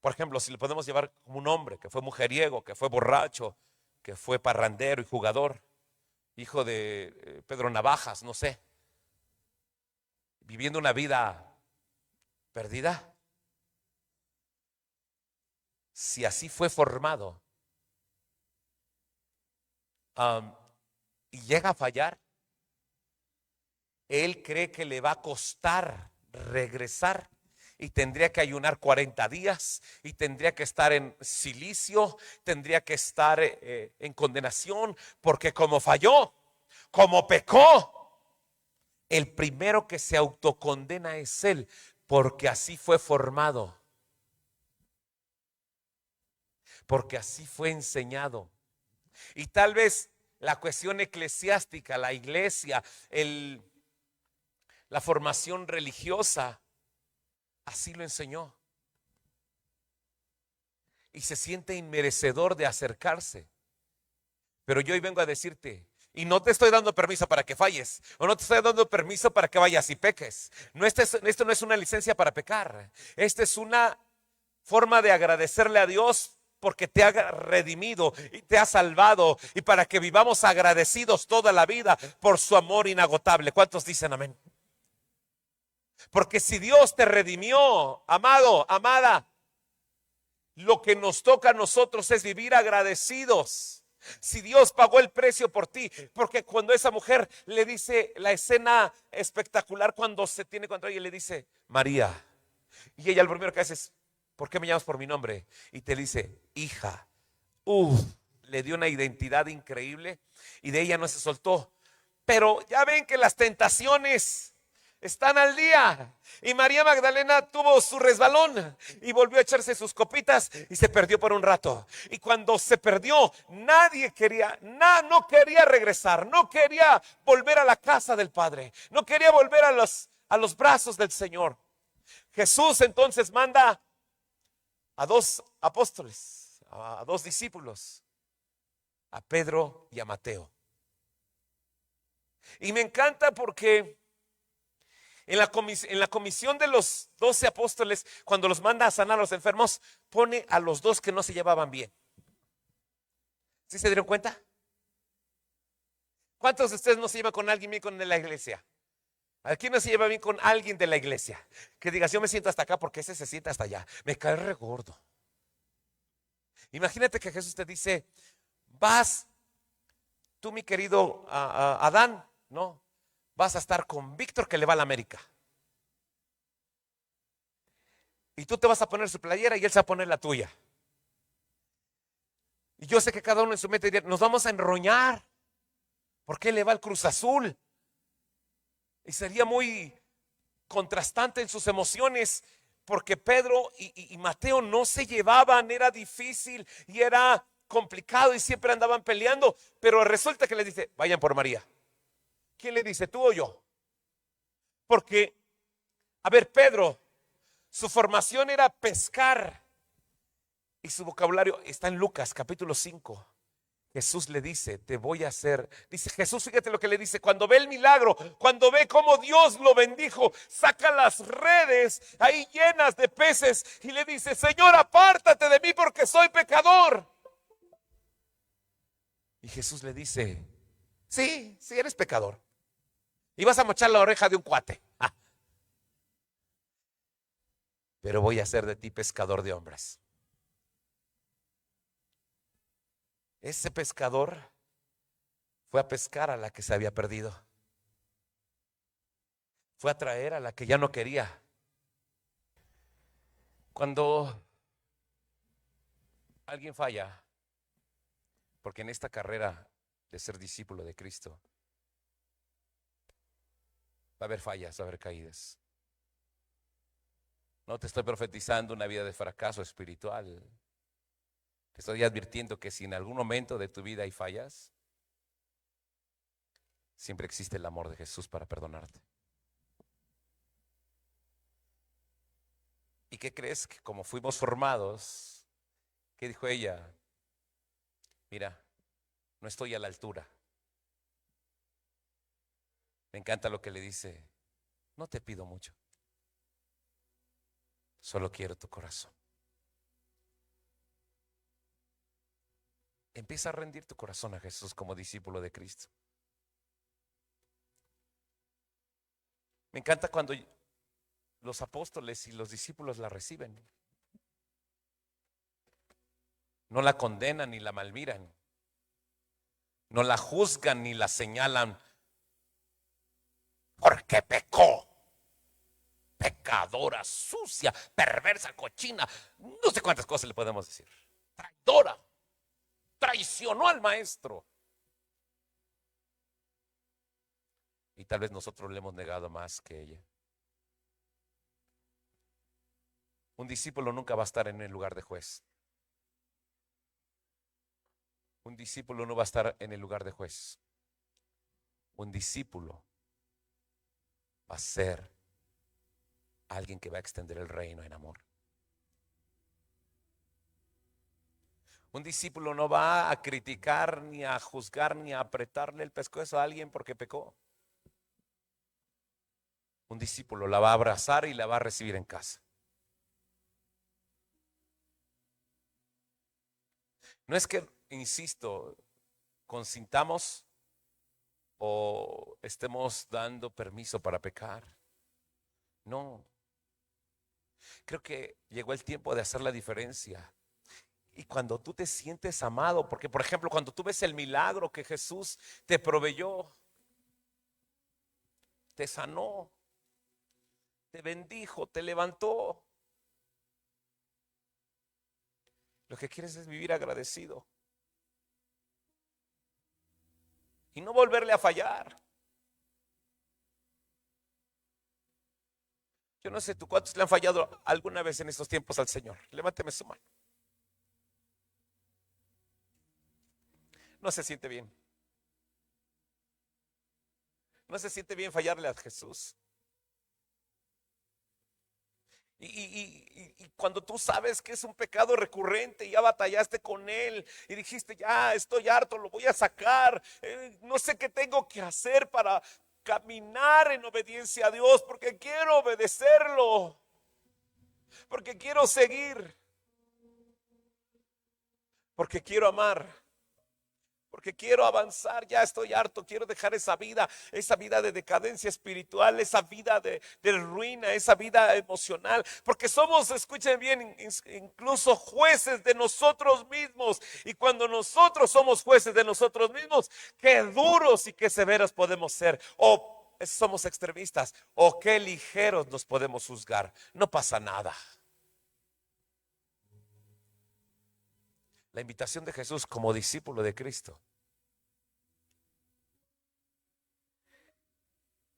por ejemplo, si le podemos llevar como un hombre que fue mujeriego, que fue borracho, que fue parrandero y jugador, hijo de Pedro Navajas, no sé, viviendo una vida perdida. Si así fue formado y llega a fallar, él cree que le va a costar regresar y tendría que ayunar 40 días y tendría que estar en silicio, tendría que estar en condenación, porque como falló, como pecó, el primero que se autocondena es él, porque así fue formado, porque así fue enseñado. Y tal vez la cuestión eclesiástica, la iglesia, la formación religiosa, así lo enseñó. Y se siente inmerecedor de acercarse. Pero yo hoy vengo a decirte, y no te estoy dando permiso para que falles, o no te estoy dando permiso para que vayas y peques. No, esto no es una licencia para pecar. Esta es una forma de agradecerle a Dios porque te ha redimido y te ha salvado, y para que vivamos agradecidos toda la vida por su amor inagotable. ¿Cuántos dicen amén? Porque si Dios te redimió, amado, amada, lo que nos toca a nosotros es vivir agradecidos. Si Dios pagó el precio por ti, porque cuando esa mujer le dice la escena espectacular, cuando se tiene contra ella, le dice María, y ella lo primero que hace es, ¿por qué me llamas por mi nombre? Y te dice, hija. Le dio una identidad increíble y de ella no se soltó. Pero ya ven que las tentaciones están al día. Y María Magdalena tuvo su resbalón y volvió a echarse sus copitas y se perdió por un rato. Y cuando se perdió, nadie quería, no quería regresar, no quería volver a la casa del Padre, no quería volver a los brazos del Señor. Jesús entonces manda a dos apóstoles, a dos discípulos, a Pedro y a Mateo. Y me encanta porque en la comisión de los 12 apóstoles, cuando los manda a sanar a los enfermos, pone a los dos que no se llevaban bien. ¿Sí se dieron cuenta? ¿Cuántos de ustedes no se llevan con alguien bien con la iglesia? ¿A quién no se lleva bien con alguien de la iglesia? Que digas, yo me siento hasta acá porque ese se sienta hasta allá. Me cae re gordo. Imagínate que Jesús te dice, vas, tú mi querido Adán, no, vas a estar con Víctor que le va a la América. Y tú te vas a poner su playera y él se va a poner la tuya. Y yo sé que cada uno en su mente diría, nos vamos a enroñar. ¿Por qué le va al Cruz Azul? Y sería muy contrastante en sus emociones, porque Pedro y Mateo no se llevaban, era difícil y era complicado y siempre andaban peleando. Pero resulta que les dice, vayan por María. ¿Quién le dice, tú o yo? Porque, a ver, Pedro, su formación era pescar y su vocabulario está en Lucas capítulo 5. Jesús le dice, te voy a hacer. Dice Jesús, fíjate lo que le dice. Cuando ve el milagro, cuando ve cómo Dios lo bendijo, saca las redes ahí llenas de peces y le dice, Señor, apártate de mí porque soy pecador. Y Jesús le dice, sí, sí eres pecador. Y vas a mochar la oreja de un cuate. Pero voy a hacer de ti pescador de hombres. Ese pescador fue a pescar a la que se había perdido. Fue a traer a la que ya no quería. Cuando alguien falla, porque en esta carrera de ser discípulo de Cristo va a haber fallas, va a haber caídas. No te estoy profetizando una vida de fracaso espiritual. Te estoy advirtiendo que si en algún momento de tu vida hay fallas, siempre existe el amor de Jesús para perdonarte. ¿Y qué crees? Que como fuimos formados, ¿qué dijo ella? Mira, no estoy a la altura. Me encanta lo que le dice. No te pido mucho. Solo quiero tu corazón. Empieza a rendir tu corazón a Jesús como discípulo de Cristo. Me encanta cuando los apóstoles y los discípulos la reciben. No la condenan ni la malmiran. No la juzgan ni la señalan porque pecó. Pecadora, sucia, perversa, cochina. No sé cuántas cosas le podemos decir. Traidora. Traicionó al maestro. Y tal vez nosotros le hemos negado más que ella. Un discípulo nunca va a estar en el lugar de juez. Un discípulo no va a estar en el lugar de juez. Un discípulo va a ser alguien que va a extender el reino en amor. Un discípulo no va a criticar, ni a juzgar, ni a apretarle el pescuezo a alguien porque pecó. Un discípulo la va a abrazar y la va a recibir en casa. No es que, insisto, consintamos o estemos dando permiso para pecar. No. Creo que llegó el tiempo de hacer la diferencia. Y cuando tú te sientes amado, porque por ejemplo, cuando tú ves el milagro que Jesús te proveyó, te sanó, te bendijo, te levantó, lo que quieres es vivir agradecido y no volverle a fallar. Yo no sé tú cuántos le han fallado alguna vez en estos tiempos al Señor. Levánteme su mano. No se siente bien. No se siente bien fallarle a Jesús. Y cuando tú sabes que es un pecado recurrente y ya batallaste con él y dijiste, ya estoy harto, lo voy a sacar, no sé qué tengo que hacer para caminar en obediencia a Dios, porque quiero obedecerlo, porque quiero seguir, porque quiero amar, porque quiero avanzar, ya estoy harto, quiero dejar esa vida de decadencia espiritual, esa vida de ruina, esa vida emocional, porque somos, escuchen bien, incluso jueces de nosotros mismos, y cuando nosotros somos jueces de nosotros mismos, qué duros y qué severos podemos ser, o somos extremistas, o qué ligeros nos podemos juzgar. No pasa nada. La invitación de Jesús como discípulo de Cristo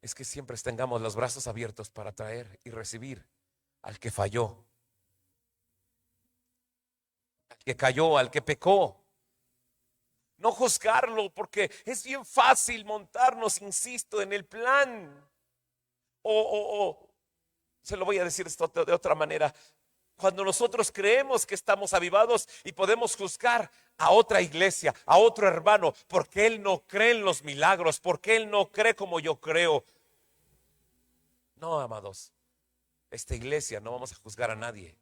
es que siempre tengamos los brazos abiertos para traer y recibir al que falló, al que cayó, al que pecó. No juzgarlo, porque es bien fácil montarnos, insisto, en el plan. O se lo voy a decir esto de otra manera. Cuando nosotros creemos que estamos avivados y podemos juzgar a otra iglesia, a otro hermano, porque él no cree en los milagros, porque él no cree como yo creo. No, amados, esta iglesia no vamos a juzgar a nadie,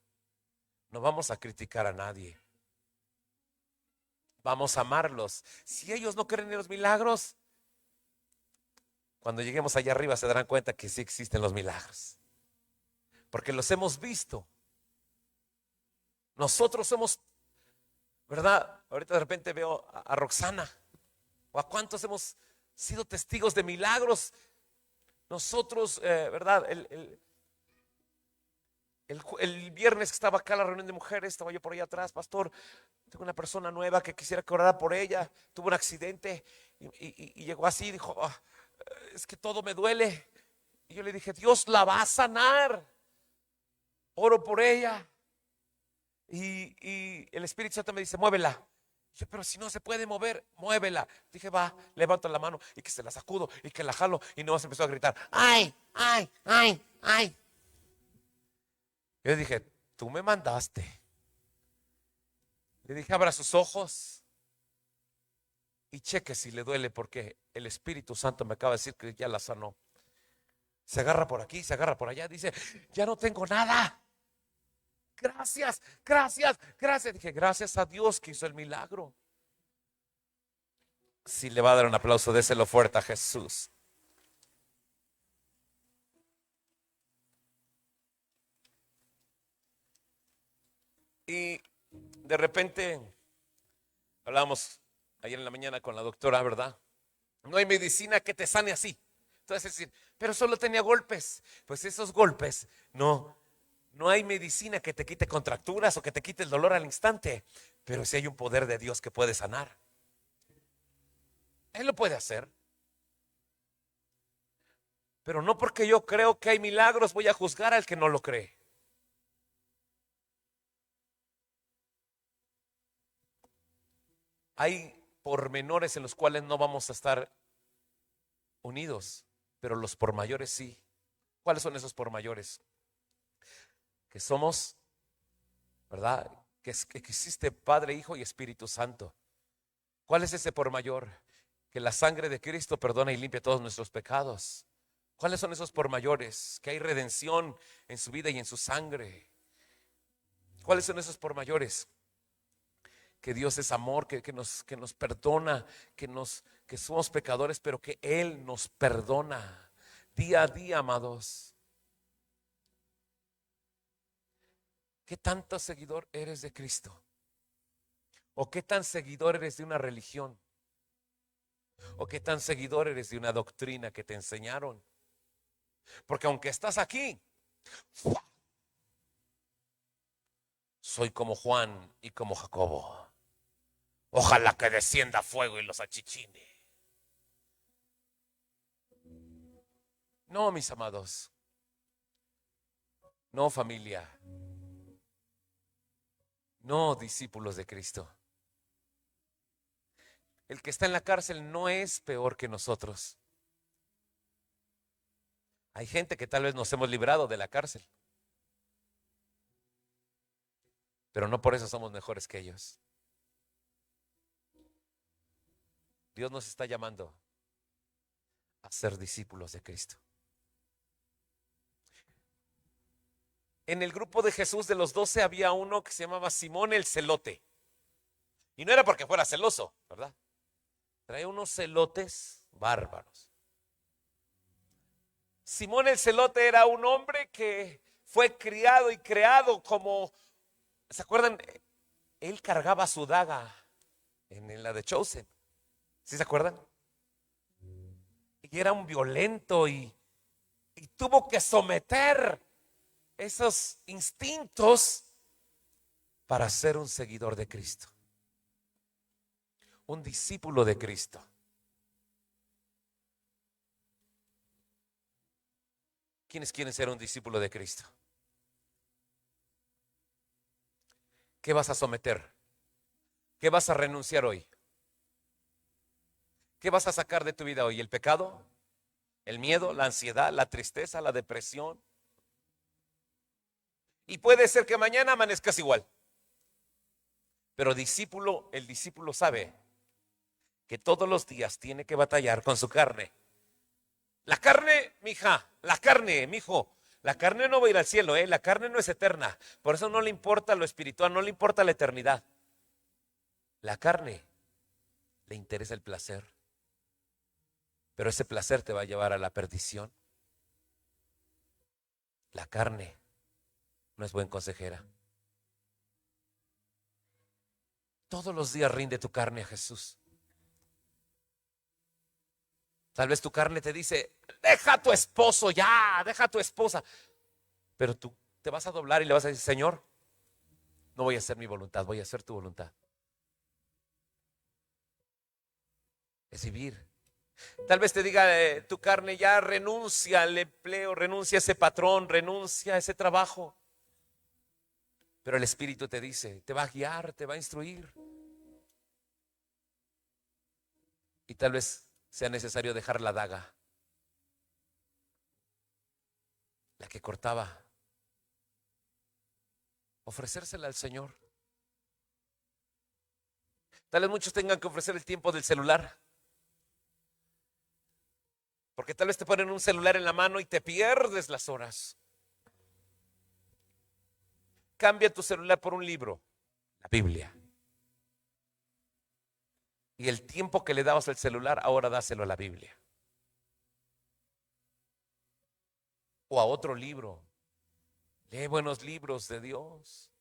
no vamos a criticar a nadie. vamos a amarlos. Si ellos no creen en los milagros, cuando lleguemos allá arriba se darán cuenta que sí existen los milagros, porque los hemos visto. Nosotros somos, ¿verdad? Ahorita de repente veo a Roxana, o a cuántos hemos sido testigos de milagros. Nosotros, ¿verdad? El viernes que estaba acá en la reunión de mujeres, estaba yo por allá atrás, pastor, tengo una persona nueva que quisiera que orara por ella, tuvo un accidente y llegó así y dijo, es que todo me duele. Y yo le dije, Dios la va a sanar, oro por ella. Y el Espíritu Santo me dice, muévela. Yo, pero si no se puede mover, muévela. Dije, va, levanto la mano y que se la sacudo y que la jalo. Y no, se empezó a gritar, ay, ay, ay, ay. Yo dije, tú me mandaste. Le dije, abra sus ojos y cheque si le duele, porque el Espíritu Santo me acaba de decir que ya la sanó. Se agarra por aquí, se agarra por allá, dice, ya no tengo nada. Gracias, gracias, gracias. Dije, gracias a Dios que hizo el milagro. Si le va a dar un aplauso, déselo fuerte a Jesús. Y de repente hablábamos ayer en la mañana con la doctora, ¿verdad? No hay medicina que te sane así. Entonces, decir, pero solo tenía golpes. Pues esos golpes, no hay medicina que te quite contracturas o que te quite el dolor al instante. Pero sí hay un poder de Dios que puede sanar. Él lo puede hacer. Pero no porque yo creo que hay milagros voy a juzgar al que no lo cree. Hay pormenores en los cuales no vamos a estar unidos, pero los por mayores sí. ¿Cuáles son esos por mayores? Que somos, ¿verdad? Que existe Padre, Hijo y Espíritu Santo. ¿Cuál es ese por mayor? Que la sangre de Cristo perdona y limpia todos nuestros pecados. ¿Cuáles son esos por mayores? Que hay redención en su vida y en su sangre. ¿Cuáles son esos por mayores? Que Dios es amor, que nos perdona, que somos pecadores, pero que Él nos perdona día a día, amados. ¿Qué tanto seguidor eres de Cristo? ¿O qué tan seguidor eres de una religión? ¿O qué tan seguidor eres de una doctrina que te enseñaron? Porque aunque estás aquí, soy como Juan y como Jacobo. Ojalá que descienda fuego y los achichine. No, mis amados. No, familia. No, discípulos de Cristo. El que está en la cárcel no es peor que nosotros. Hay gente que tal vez nos hemos librado de la cárcel, pero no por eso somos mejores que ellos. Dios nos está llamando a ser discípulos de Cristo. En el grupo de Jesús de los 12 había uno que se llamaba Simón el celote. Y no era porque fuera celoso, ¿verdad? Traía unos celotes bárbaros. Simón el celote era un hombre que fue criado y creado como, ¿se acuerdan? Él cargaba su daga en la de Chosen. ¿Sí se acuerdan? Y era un violento y tuvo que someter esos instintos para ser un seguidor de Cristo, un discípulo de Cristo. ¿Quiénes quieren ser un discípulo de Cristo? ¿Qué vas a someter? ¿Qué vas a renunciar hoy? ¿Qué vas a sacar de tu vida hoy? ¿El pecado? ¿El miedo? ¿La ansiedad? ¿La tristeza? ¿La depresión? Y puede ser que mañana amanezcas igual. Pero el discípulo sabe que todos los días tiene que batallar con su carne. La carne, mija, la carne, mijo, la carne no va a ir al cielo, la carne no es eterna. Por eso no le importa lo espiritual, no le importa la eternidad. La carne le interesa el placer, pero ese placer te va a llevar a la perdición. La carne no es buen consejera. Todos los días rinde tu carne a Jesús. Tal vez tu carne te dice, deja a tu esposo ya, deja a tu esposa. Pero tú te vas a doblar y le vas a decir, Señor, no voy a hacer mi voluntad, voy a hacer tu voluntad. Es vivir. Tal vez te diga tu carne, ya renuncia al empleo, renuncia a ese patrón, renuncia a ese trabajo. Pero el Espíritu te dice, te va a guiar, te va a instruir. Y tal vez sea necesario dejar la daga, la que cortaba, ofrecérsela al Señor. Tal vez muchos tengan que ofrecer el tiempo del celular, porque tal vez te ponen un celular en la mano y te pierdes las horas. Cambia tu celular por un libro, la Biblia. Y el tiempo que le dabas al celular, ahora dáselo a la Biblia. O a otro libro. Lee buenos libros de Dios.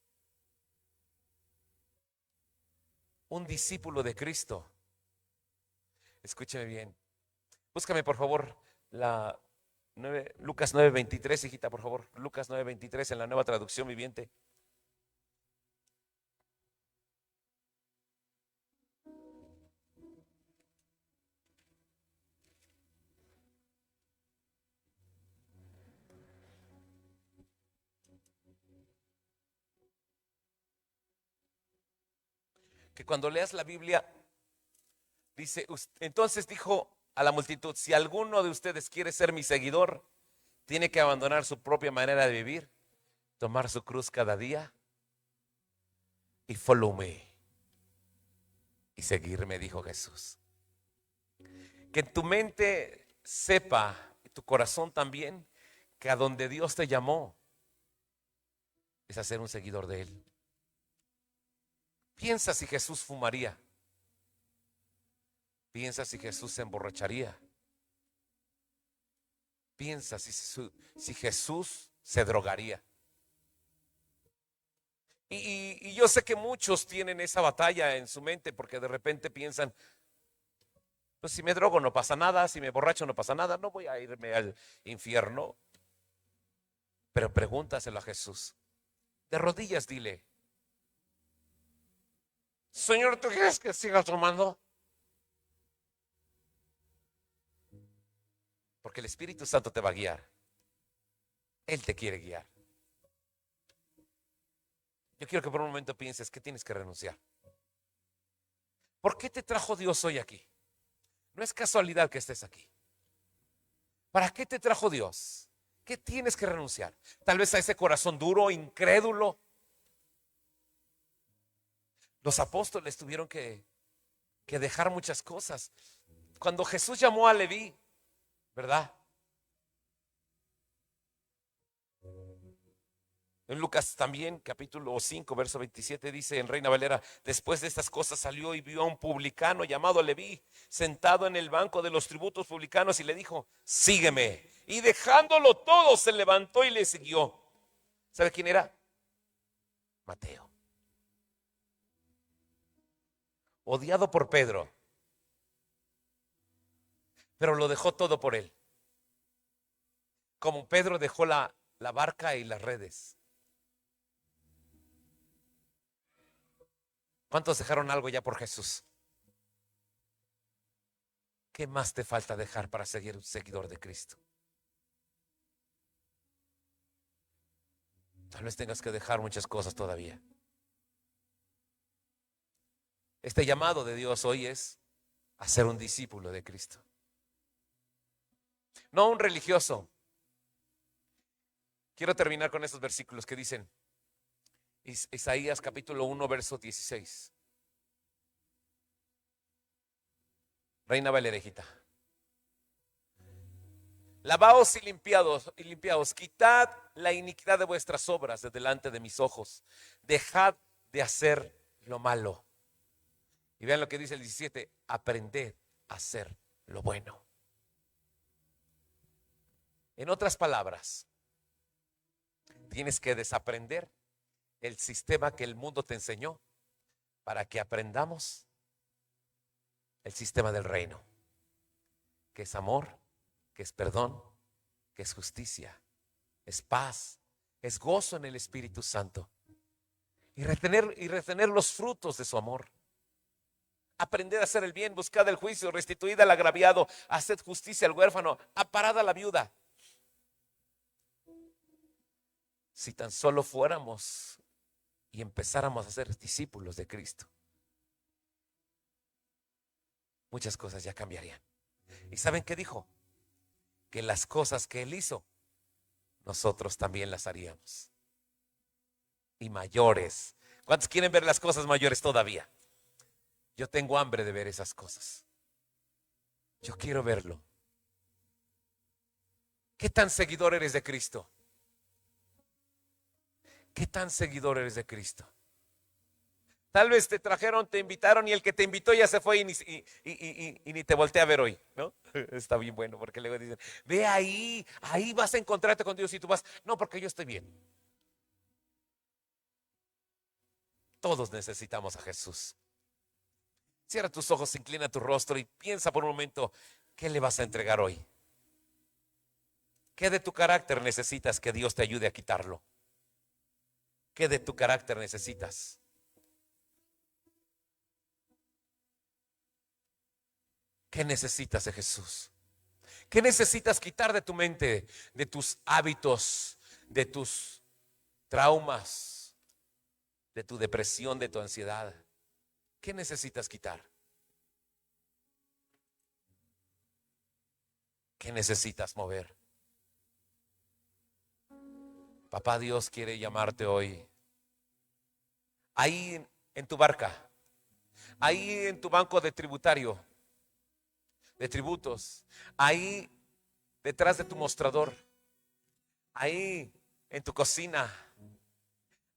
Un discípulo de Cristo. Escúchame bien. Búscame por favor Lucas 9:23, hijita, por favor. Lucas 9:23 en la Nueva Traducción Viviente. Que cuando leas la Biblia, dice, entonces dijo a la multitud, si alguno de ustedes quiere ser mi seguidor, tiene que abandonar su propia manera de vivir, tomar su cruz cada día y follow me. Y seguirme, dijo Jesús. Que tu mente sepa, y tu corazón también, que a donde Dios te llamó es a ser un seguidor de Él. Piensa si Jesús fumaría. Piensa si Jesús se emborracharía. Piensa si Jesús se drogaría. Y yo sé que muchos tienen esa batalla en su mente porque de repente piensan, pues si me drogo no pasa nada, si me borracho no pasa nada, no voy a irme al infierno. Pero pregúntaselo a Jesús. De rodillas dile, Señor, ¿tú quieres que siga tomando? Porque el Espíritu Santo te va a guiar. Él te quiere guiar. Yo quiero que por un momento pienses que tienes que renunciar. ¿Por qué te trajo Dios hoy aquí? No es casualidad que estés aquí. ¿Para qué te trajo Dios? ¿Qué tienes que renunciar? Tal vez a ese corazón duro, incrédulo. Los apóstoles tuvieron que dejar muchas cosas. Cuando Jesús llamó a Leví, ¿verdad? En Lucas también, capítulo 5, verso 27, dice en Reina Valera, después de estas cosas salió y vio a un publicano llamado Leví, sentado en el banco de los tributos publicanos y le dijo, sígueme. Y dejándolo todo, se levantó y le siguió. ¿Sabe quién era? Mateo. Odiado por Pedro, pero lo dejó todo por él. Como Pedro dejó la barca y las redes. ¿Cuántos dejaron algo ya por Jesús? ¿Qué más te falta dejar para seguir un seguidor de Cristo? Tal vez tengas que dejar muchas cosas todavía. Este llamado de Dios hoy es a ser un discípulo de Cristo. No un religioso. Quiero terminar con estos versículos que dicen, Isaías capítulo 1, verso 16. Reina Valerejita. Lavaos y limpiaos, quitad la iniquidad de vuestras obras de delante de mis ojos. Dejad de hacer lo malo. Y vean lo que dice el 17, aprended a hacer lo bueno. En otras palabras, tienes que desaprender el sistema que el mundo te enseñó para que aprendamos el sistema del reino, que es amor, que es perdón, que es justicia, es paz, es gozo en el Espíritu Santo. Y retener los frutos de su amor. Aprender a hacer el bien, buscad el juicio, restituid al agraviado, haced justicia al huérfano, aparad a la viuda. Si tan solo fuéramos y empezáramos a ser discípulos de Cristo, muchas cosas ya cambiarían. ¿Y saben qué dijo? Que las cosas que Él hizo, nosotros también las haríamos. Y mayores. ¿Cuántos quieren ver las cosas mayores todavía? Yo tengo hambre de ver esas cosas. Yo quiero verlo. ¿Qué tan seguidor eres de Cristo? ¿Qué tan seguidor eres de Cristo? Tal vez te trajeron, te invitaron y el que te invitó ya se fue y ni te voltea a ver hoy, ¿no? Está bien bueno porque luego dicen, ve ahí vas a encontrarte con Dios y tú vas, no, porque yo estoy bien. Todos necesitamos a Jesús. Cierra tus ojos, inclina tu rostro y piensa por un momento, ¿qué le vas a entregar hoy? ¿Qué de tu carácter necesitas que Dios te ayude a quitarlo? ¿Qué de tu carácter necesitas? ¿Qué necesitas de Jesús? ¿Qué necesitas quitar de tu mente, de tus hábitos, de tus traumas, de tu depresión, de tu ansiedad? ¿Qué necesitas quitar? ¿Qué necesitas mover? Papá Dios quiere llamarte hoy. Ahí en tu barca, ahí en tu banco de tributario, de tributos, ahí detrás de tu mostrador, ahí en tu cocina,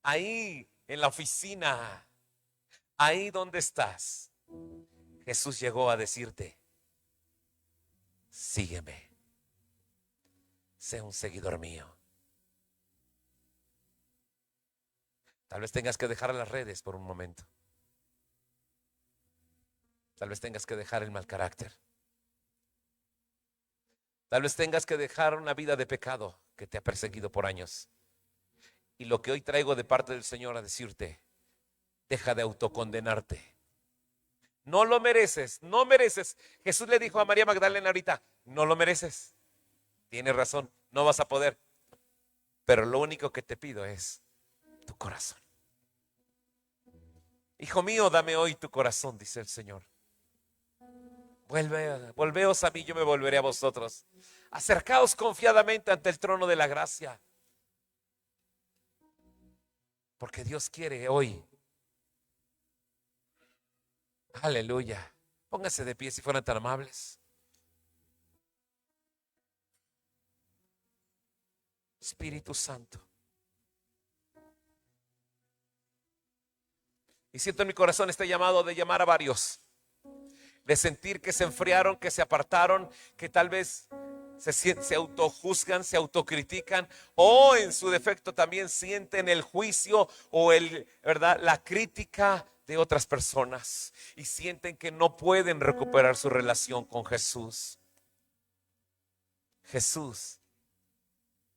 ahí en la oficina, ahí donde estás, Jesús llegó a decirte, sígueme, sé un seguidor mío. Tal vez tengas que dejar las redes por un momento. Tal vez tengas que dejar el mal carácter. Tal vez tengas que dejar una vida de pecado que te ha perseguido por años. Y lo que hoy traigo de parte del Señor a decirte, deja de autocondenarte. No lo mereces, no mereces. Jesús le dijo a María Magdalena ahorita, no lo mereces. Tienes razón, no vas a poder. Pero lo único que te pido es tu corazón. Hijo mío, dame hoy tu corazón, dice el Señor. Volveos a mí, yo me volveré a vosotros. Acercaos confiadamente ante el trono de la gracia. Porque Dios quiere hoy. Aleluya. Pónganse de pie si fueran tan amables. Espíritu Santo. Y siento en mi corazón este llamado de llamar a varios. De sentir que se enfriaron, que se apartaron, que tal vez se autojuzgan, se autocritican o en su defecto también sienten el juicio o ¿verdad? La crítica de otras personas y sienten que no pueden recuperar su relación con Jesús. Jesús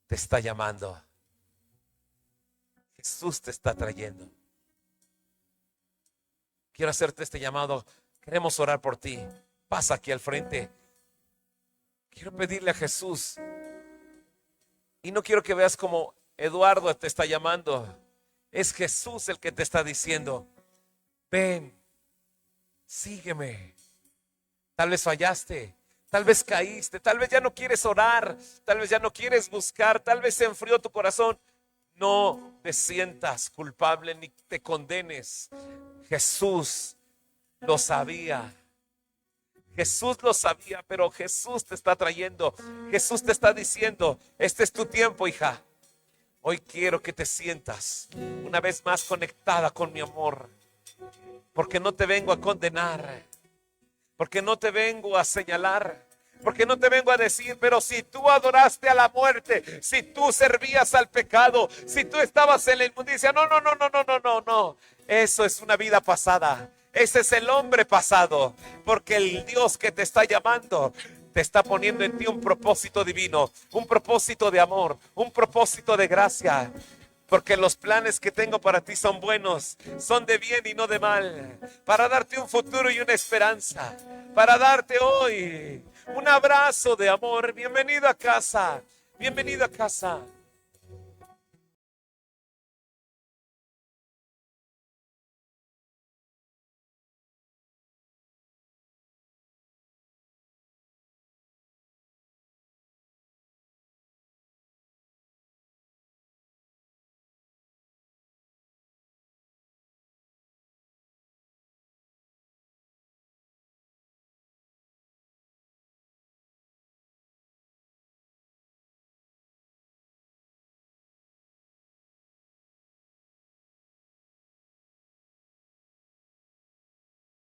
te está llamando. Jesús te está trayendo. Quiero hacerte este llamado. Queremos orar por ti. Pasa aquí al frente. Quiero pedirle a Jesús. Y no quiero que veas como Eduardo te está llamando. Es Jesús el que te está diciendo, ven, sígueme. Tal vez fallaste, tal vez caíste, tal vez ya no quieres orar, tal vez ya no quieres buscar, tal vez se enfrió tu corazón. No te sientas culpable ni te condenes. Jesús lo sabía. Jesús lo sabía, pero Jesús te está trayendo. Jesús te está diciendo, este es tu tiempo, hija. Hoy quiero que te sientas una vez más conectada con mi amor. Porque no te vengo a condenar, porque no te vengo a señalar, porque no te vengo a decir, pero si tú adoraste a la muerte, si tú servías al pecado, si tú estabas en la inmundicia, no, no, no, no, no, no, no, no. Eso es una vida pasada. Ese es el hombre pasado, porque el Dios que te está llamando te está poniendo en ti un propósito divino, un propósito de amor, un propósito de gracia. Porque los planes que tengo para ti son buenos, son de bien y no de mal, para darte un futuro y una esperanza, para darte hoy un abrazo de amor. Bienvenido a casa, bienvenido a casa.